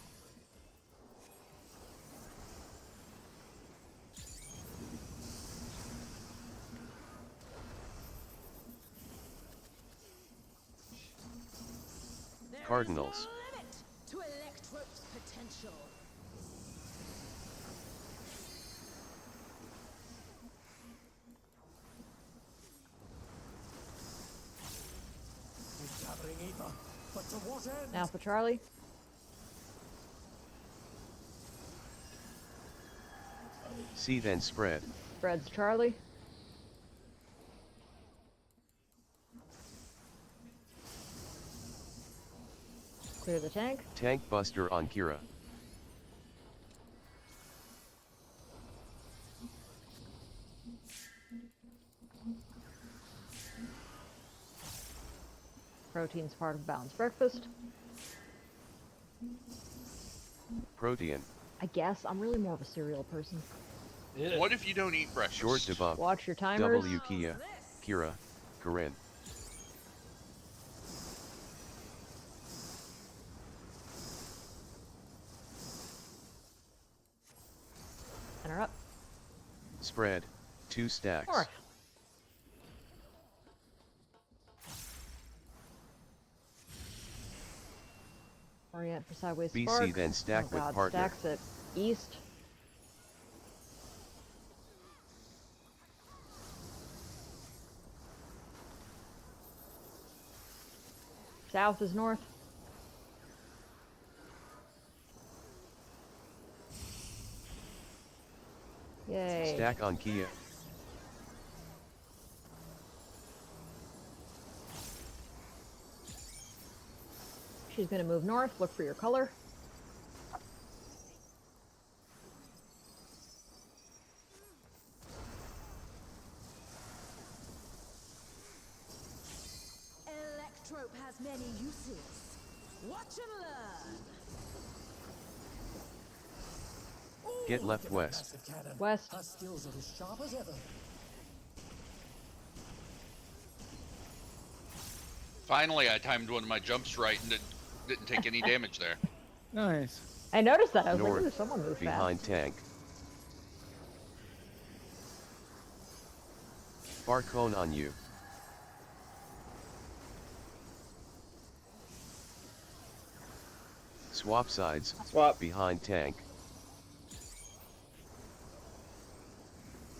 Cardinals. Limit to Electro's potential. Gathering ether, but to what end? Alpha Charlie. See then spread. Spreads Charlie. Clear the tank. Tank buster on Kira. Protein's part of balanced breakfast. Protean. I guess I'm really more of a cereal person. What if you don't eat breakfast? Short debuff. Watch your timers. W Kia. Kira. Corinne. Enter up. Spread. 2 stacks. North. Orient for sideways BC spark. then stack oh with God, partner. stacks at east. South is north. Yay. Stack on Kia. She's gonna move north, look for your color. Electrope has many uses. Watch and learn. Get left west. West. Her skills are as sharp as ever. Finally, I timed one of my jumps right and didn't take any damage there. Nice. I noticed that. I was North, like, ooh, someone moved behind fast. tank. Bar cone on you. Swap sides. Swap. Behind tank.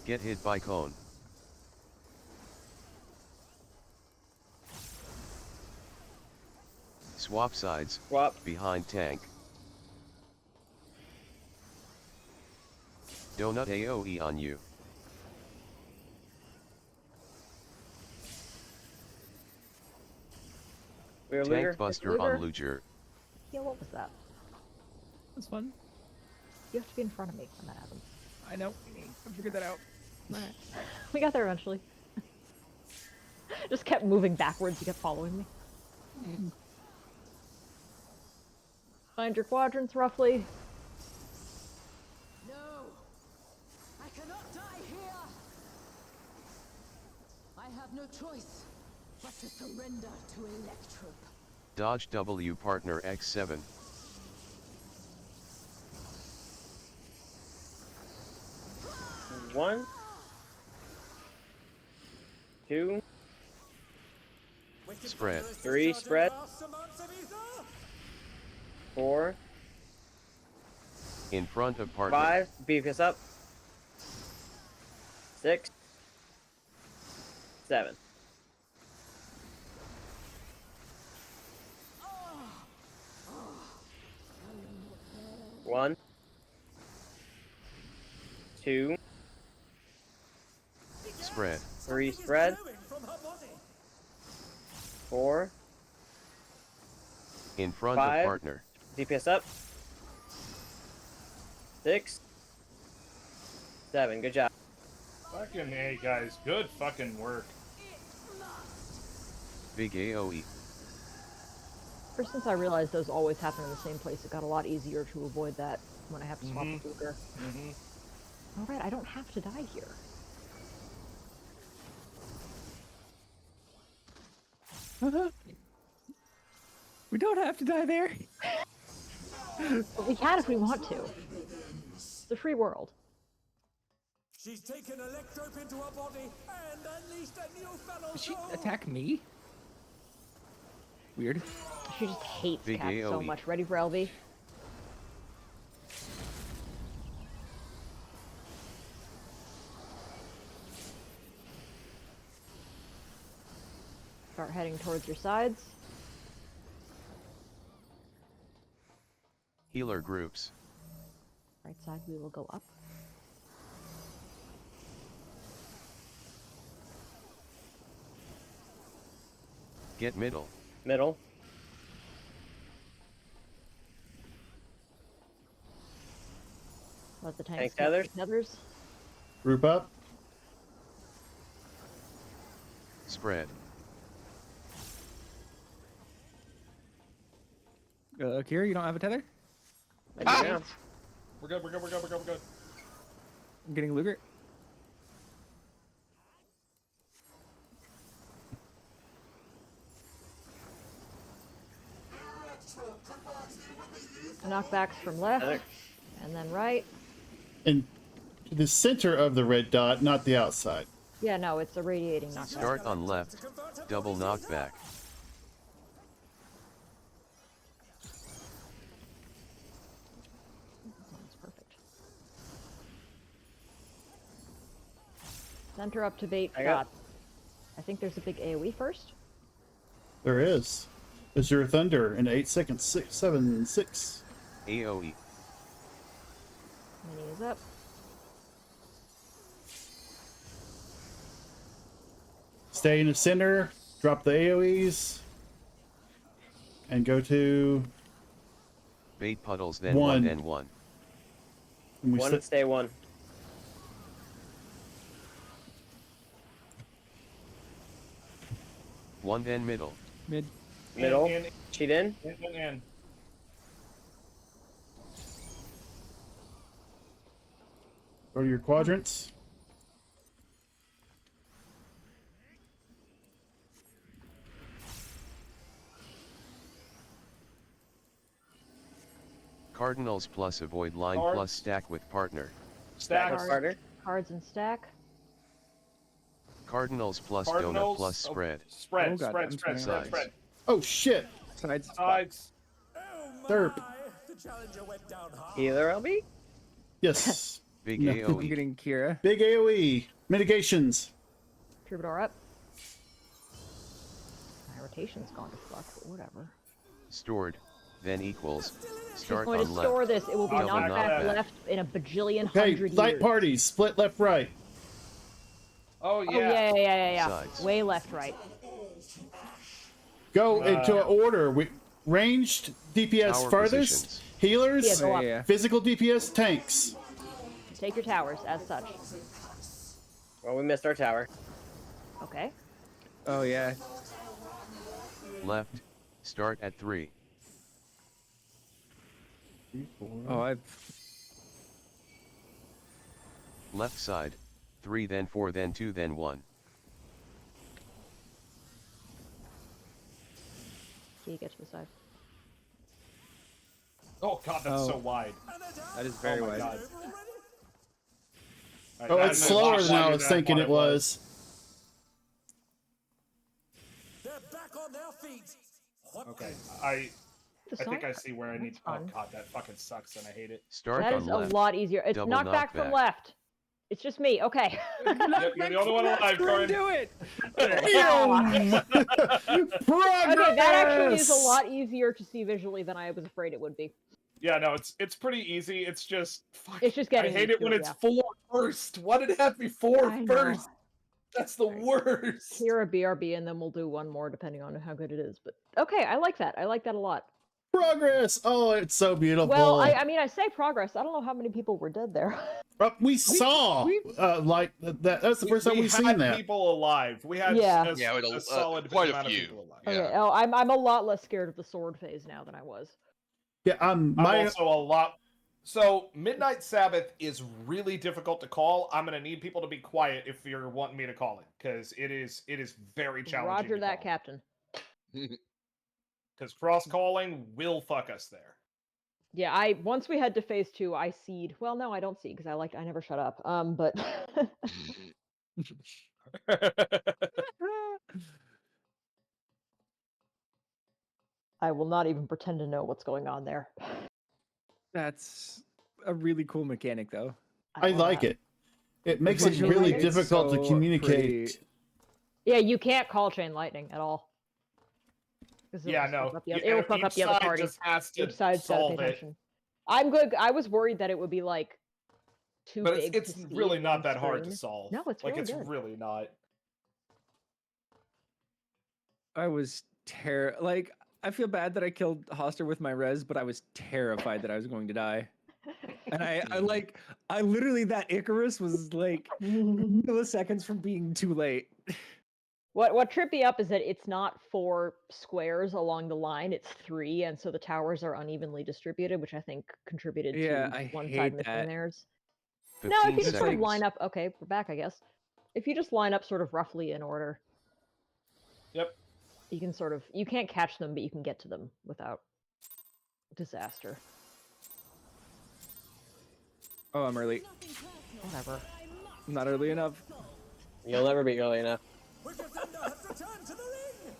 Get hit by cone. Swap sides. Swap. Behind tank. Donut AoE on you. We're Tank Luger. buster on Luger. Yeah, what was that? That's fun. You have to be in front of me when that happens. I know. I figured that out. Alright. We got there eventually. Just kept moving backwards, you kept following me. Find your quadrants roughly. No, I cannot die here. I have no choice but to surrender to Electrope. Dodge W partner X7. One. Two. Spread. Three. Spread. 4. In front of partner. 5. Beef us up. 6. 7. One. 2. Spread. 3. Spread. 4. In front 5. of partner. DPS up. 6. 7. Good job. Fucking hey guys, good fucking work. Big AoE. Ever since I realized those always happen in the same place, it got a lot easier to avoid that when I have to swap with Luger. Alright, I don't have to die here. We don't have to die there. But we can if we want to. It's a free world. She's taken Electrope into her body and unleashed a new fellow Did she soul. attack me? Weird. She just hates Big cats so AoE. much. Ready for LV? Start heading towards your sides. Healer groups. Right side, we will go up. Get middle. Middle. Let the Tank tanks tethers. tethers. Group up. Spread. Kira, you don't have a tether? Yeah. We're good, we're good, we're good, we're good, we're good. I'm getting Luger. Knockbacks from left, Tether. and then right. And the center of the red dot, not the outside. Yeah, no, it's a radiating knockback. Start on left. Double knockback. Center up to bait I got- shots. I think there's a big AoE first. There is. Azure Thunder in 8 seconds. 6, 7, 6. AoE. Mini is up. Stay in the center. Drop the AoEs. And go to Bait puddles, then 1. 1, then 1. And we One sta- and stay one. One, then middle. Mid. Middle. And- Cheat in. and Go to your quadrants. Cardinals plus avoid line Cards. plus stack with partner. stack. With partner. Cards and stack. Cardinals plus donut Cardinals, plus spread. Spread, Oh, God, spread, I'm spread, sorry. spread, spread. Oh shit! Sides. Sides. Oh my! Derp. The challenger went down hard. Healer LB. Yes. Big No. I'm AoE. getting Kira. Big AoE. Mitigations. Troubadour up. My rotation's gone to fuck, but whatever. Stored, then equals. She's Start going to on store left. this. It will be Double knockback knockback. left in a bajillion Okay, hundred light years. parties. Split left, right. Oh Oh yeah, yeah. Sides. Way left, right. Go into an order. We ranged DPS Tower farthest. positions. Healers. Yeah, go up. Yeah. Physical DPS tanks. Take your towers as such. Well, we missed our tower. Okay. Oh yeah. Left. Start at 3. Oh, I've. Left side. 3, then 4, then 2, then 1. So you get to the side. Oh god, that's Oh. so wide. That is very Oh my wide. god. Alright, Oh, that it's is a slower lot than I wider was I thinking thought it was. They're back on their feet. What Okay, I The think I song? see where I need. That's Oh fun. god, that fucking sucks, and I hate it. Start That on is a left. lot easier. It's Double knockback from knockback. left. It's just me. Okay. Yep, you're the only one alive, Corin. Do it. Progress. Okay, that actually is a lot easier to see visually than I was afraid it would be. Yeah, no, it's pretty easy. It's just fuck. It's just getting I hate used it when to it's yeah. 4 first. Why did it have to be 4 I know. first? That's the worst. Here a BRB, and then we'll do one more depending on how good it is. But okay, I like that. I like that a lot. Progress. Oh, it's so beautiful. Well, I mean, I say progress. I don't know how many people were dead there. We saw like that. That's the first time we've had seen that. people alive. We had Yeah. a solid quite a amount of few. people alive. Okay. Oh, I'm a lot less scared of the sword phase now than I was. Yeah, I'm my also a lot. So Midnight Sabbath is really difficult to call. I'm gonna need people to be quiet if you're wanting me to call it, because it is very challenging. Roger to that, call. Captain. Because cross calling will fuck us there. Yeah, once we head to phase 2, I seed. Well, no, I don't seed because I never shut up. But I will not even pretend to know what's going on there. That's a really cool mechanic, though. I love like that. it. It makes it Visually, really it's difficult to so communicate. pretty. Yeah, you can't call chain lightning at all. 'Cause it'll Yeah, just no. fuck up the other- It'll fuck up the other party. Just has to Each side's gotta pay solve it. attention. I'm good. I was worried that it would be like too But big. it's to see really in not one that hard to screen. solve. No, it's like really it's good. really not. I was like, I feel bad that I killed Hoster with my res, but I was terrified that I was going to die. And I literally, that Icarus was like milliseconds from being too late. What tripped me up is that it's not 4 squares along the line; it's 3, and so the towers are unevenly distributed, which I think contributed Yeah, to I one hate side missing that. theirs. No, if 15 you just sort of seconds. line up, okay, we're back, I guess. If you just line up sort of roughly in order, Yep. you can sort of you can't catch them, but you can get to them without disaster. Oh, I'm early. Whatever. Not early enough. You'll never be early enough. Wicked Thunder has returned to the ring.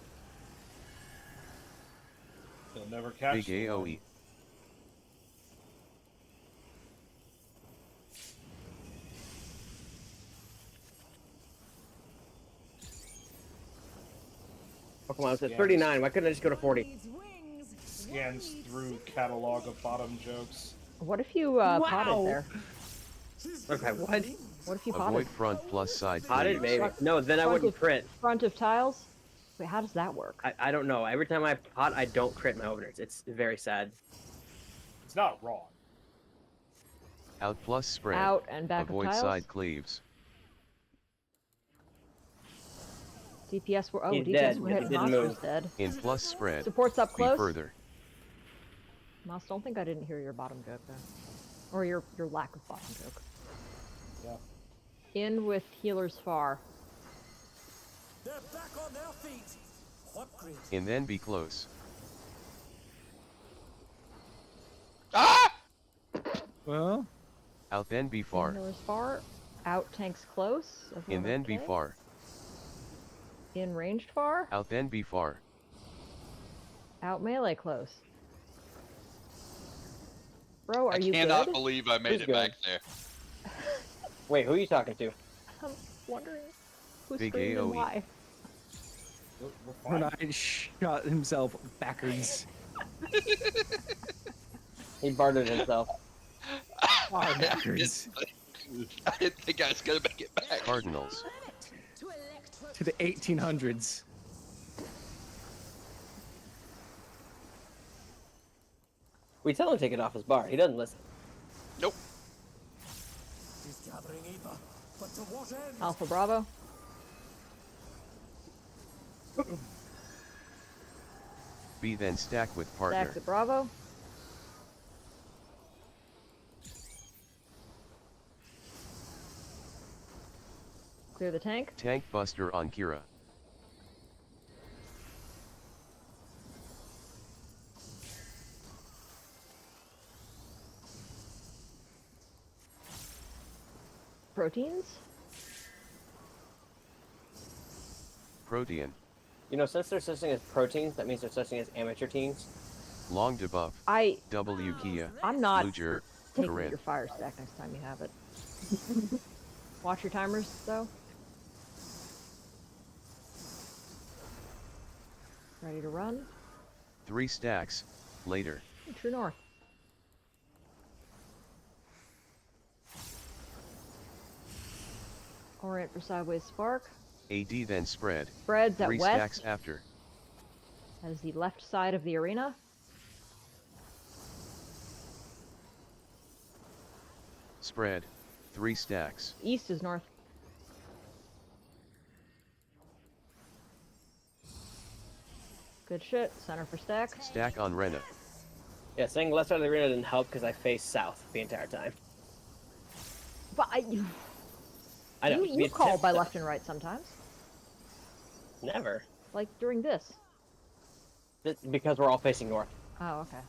They'll never catch. Big the one. AoE. Pokemon was at 39. Why couldn't I just go to 40? Scans through catalog of bottom jokes. What if you potted there? Okay, what? What if you potted? Avoid front plus side Potted, cleaves. maybe. No, then I Front wouldn't of- crit. Front of tiles? Wait, how does that work? I don't know. Every time I pot, I don't crit my openers. It's very sad. It's not wrong. Out plus spread. Out and back Avoid of tiles? side cleaves. DPS were He's DPS dead, were but he hitting didn't monsters move. dead. In plus spread. Supports up Be close. further. Moss, don't think I didn't hear your bottom joke then. Or your lack of bottom joke. Yeah. In with healers far. They're back on their feet. What great. And then be close. Ah! Well, Out then be far. Healers far. Out tanks close. And then be okay? far. In ranged far. Out then be far. Out melee close. Bro, are I you cannot good? believe I made Who's it good? back there. Wait, who are you talking to? I'm wondering who's Big screaming and AoE. why. We're fine. Renai shot himself backwards. He bartered himself. Far backwards. I didn't think I was gonna make it back. Cardinals. To the 1800s. We tell him to take it off his bar. He doesn't listen. Nope. He's gathering Eva. But to what end? Alpha Bravo. Be then stack with partner. Stacks at Bravo. Clear the tank. Tank buster on Kira. Proteins. Protean. You know, since they're such thing as proteins, that means they're such thing as amateur teams. Long debuff. W Kia. I'm not Luger. taking Corinne. your fire stack next time you have it. Watch your timers, though. Ready to run? 3 stacks. Later. True north. Orient for sideways spark. AD then spread. Spreads at 3 west. stacks after. That is the left side of the arena. Spread. 3 stacks. East is north. Good shit. Center for stack. Stack on Rena. Yeah, saying left side of the arena didn't help because I faced south the entire time. But I know. you call by left and right sometimes. Never. Like during this. Because we're all facing north. Oh, okay. I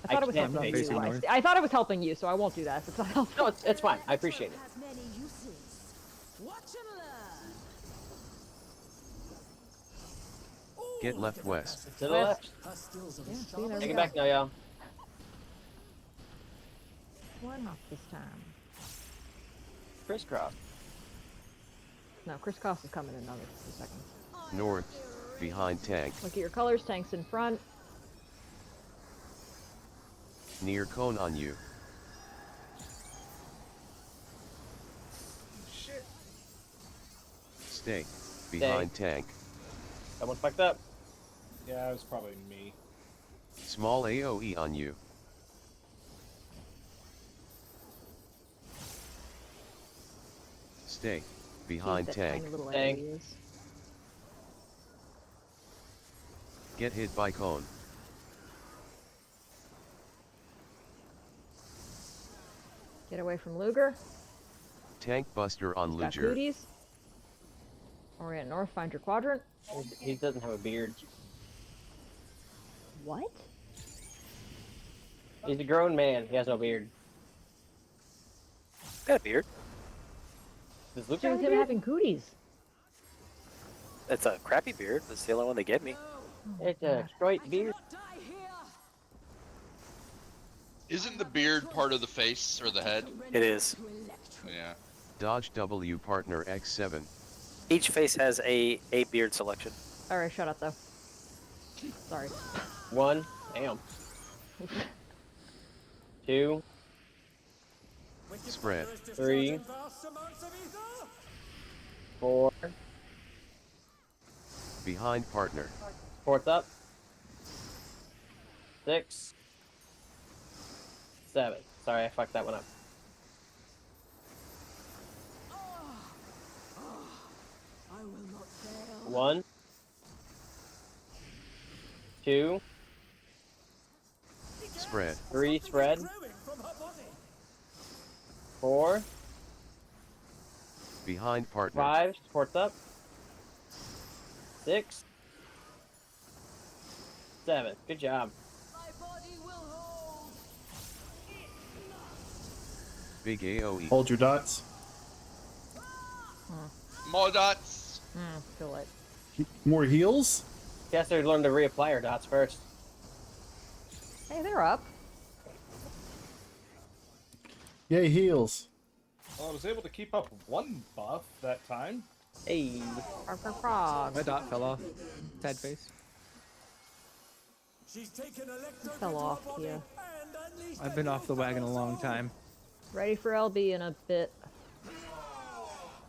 I thought it was can't helping face you. north. I thought it was helping you, so I won't do that. It's not helpful. No, it's fine. I appreciate it. Has many uses. Watch and learn. Get left west. To the left. Her skills are Yeah, see, there we Take it go. back now, y'all. Why not this time? Crisscross. No, crisscross is coming in another 2 seconds. North. Behind tank. Look at your colors. Tanks in front. Near cone on you. Shit. Stay. Behind tank. Someone fucked up. Yeah, it was probably me. Small AoE on you. Stay. Behind That tank. tiny little Tank. area is. Get hit by cone. Get away from Luger. Tank buster on Got Luger. cooties. Orient north. Find your quadrant. He doesn't have a beard. What? He's a grown man. He has no beard. Got a beard. Does Luke What's have a him beard? having cooties? It's a crappy beard. That's the only one they get me. It's a straight beard. Die here. Isn't the beard part of the face or the head? It is. Yeah. Dodge W partner X7. Each face has a beard selection. Alright, shut up though. Sorry. 1. Damn. 2. Spread. 3. 4. Behind partner. 4th up. 6. 7. Sorry, I fucked that one up. I will not fail. 1. 2. Spread. 3 spread. 4. Behind partner. 5. 4th up. 6. 7. Good job. My body will hold. Big AoE. Hold your dots. More dots. Feel it. More heals? Guess they learn to reapply our dots first. Hey, they're up. Yay, heals. Well, I was able to keep up one buff that time. Hey. Frog. My dot fell off. Sad face. She's taken electro Fell into off, her body yeah. and unleashed I've been off the wagon a long time. Ready for LB in a bit.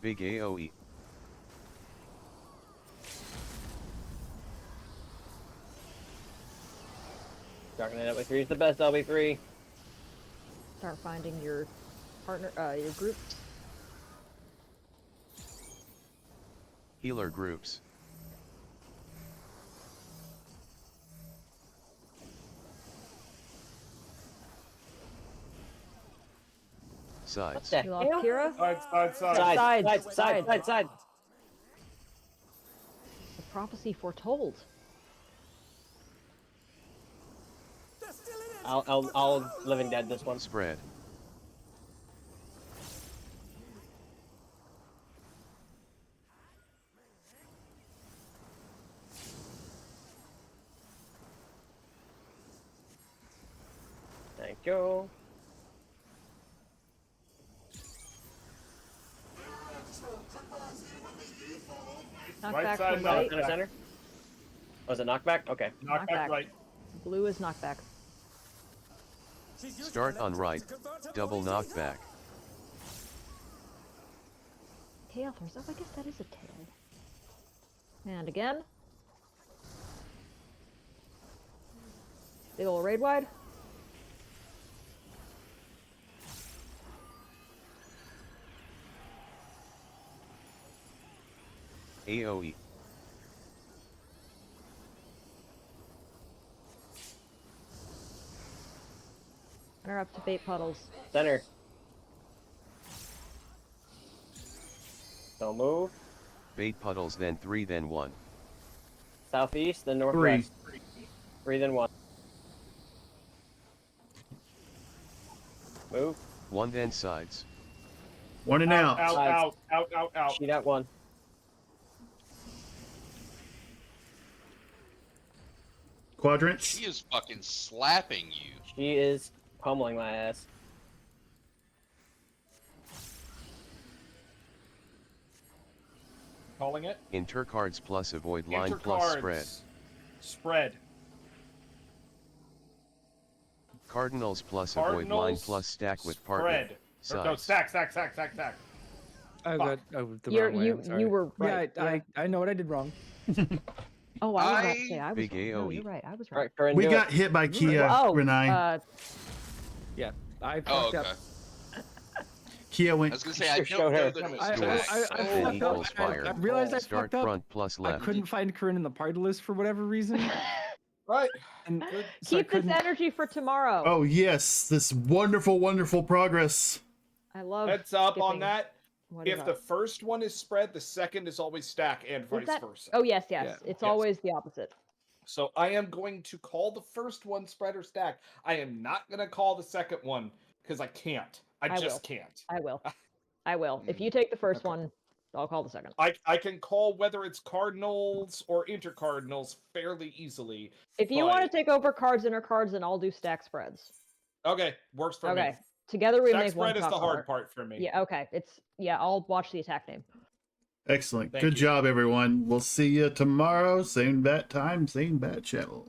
Big AoE. Dark Knight LB3 is the best LB3. Start finding your partner, your group. Healer groups. Sides. You lost Kira? Side. The prophecy foretold. I'll Living Dead this one. Spread. Thank you. Knockback side, from right. Center. Was it knockback? Okay. Knockback right. Blue is knockback. Start on right. Double knockback. Tail throws up. I guess that is a tail. And again. Big ol' raid wide. AoE. They're up to bait puddles. Center. Don't move. Bait puddles, then 3, then 1. Southeast, then northwest. 3, then 1. Move. 1, then sides. One and out. Out. Sheet at 1. Quadrants. She is fucking slapping you. She is pummeling my ass. Calling it. Inter cards plus avoid line Enter plus cards. spread. Spread. Cardinals plus avoid line Cardinals, plus stack with partner. Spread. Or, no, Sides. stack. Oh, Fuck. good. Oh, the You're, wrong way. I'm sorry. you were right. Yeah, I know what I did wrong. Oh, I was about to say I was Big wrong. No, AoE. you're right. I was right. Corinne, We do got it. hit by Kia, Oh, Renai. Yeah, I Oh, fucked okay. up. Kia I went. was gonna say I You don't showed know her. that it was I stacks. fucked O up. equals I fire. realized I Start fucked up. front plus I left. couldn't find Corinne in the party list for whatever reason. Right. And so I Keep this couldn't. energy for tomorrow. Oh yes, this wonderful, wonderful progress. I love. Heads up on skipping. that. What is If the up? first one is spread, the second is always stack, and Is vice that- versa. Oh yes. Yeah. It's Yes. always the opposite. So I am going to call the first one spread or stack. I am not going to call the second one because I can't. I just can't. I will. I will. If you take the first one, I'll call the second. I can call whether it's cardinals or intercardinals fairly easily. If you but- want to take over cards, inner cards, then I'll do stack spreads. Okay, works for me. Okay. Together we Stack make one spread is the top hard color. part for me. Yeah. Okay. I'll watch the attack name. Excellent. Thank Good you. job, everyone. We'll see you tomorrow. Same bat time, same bat channel.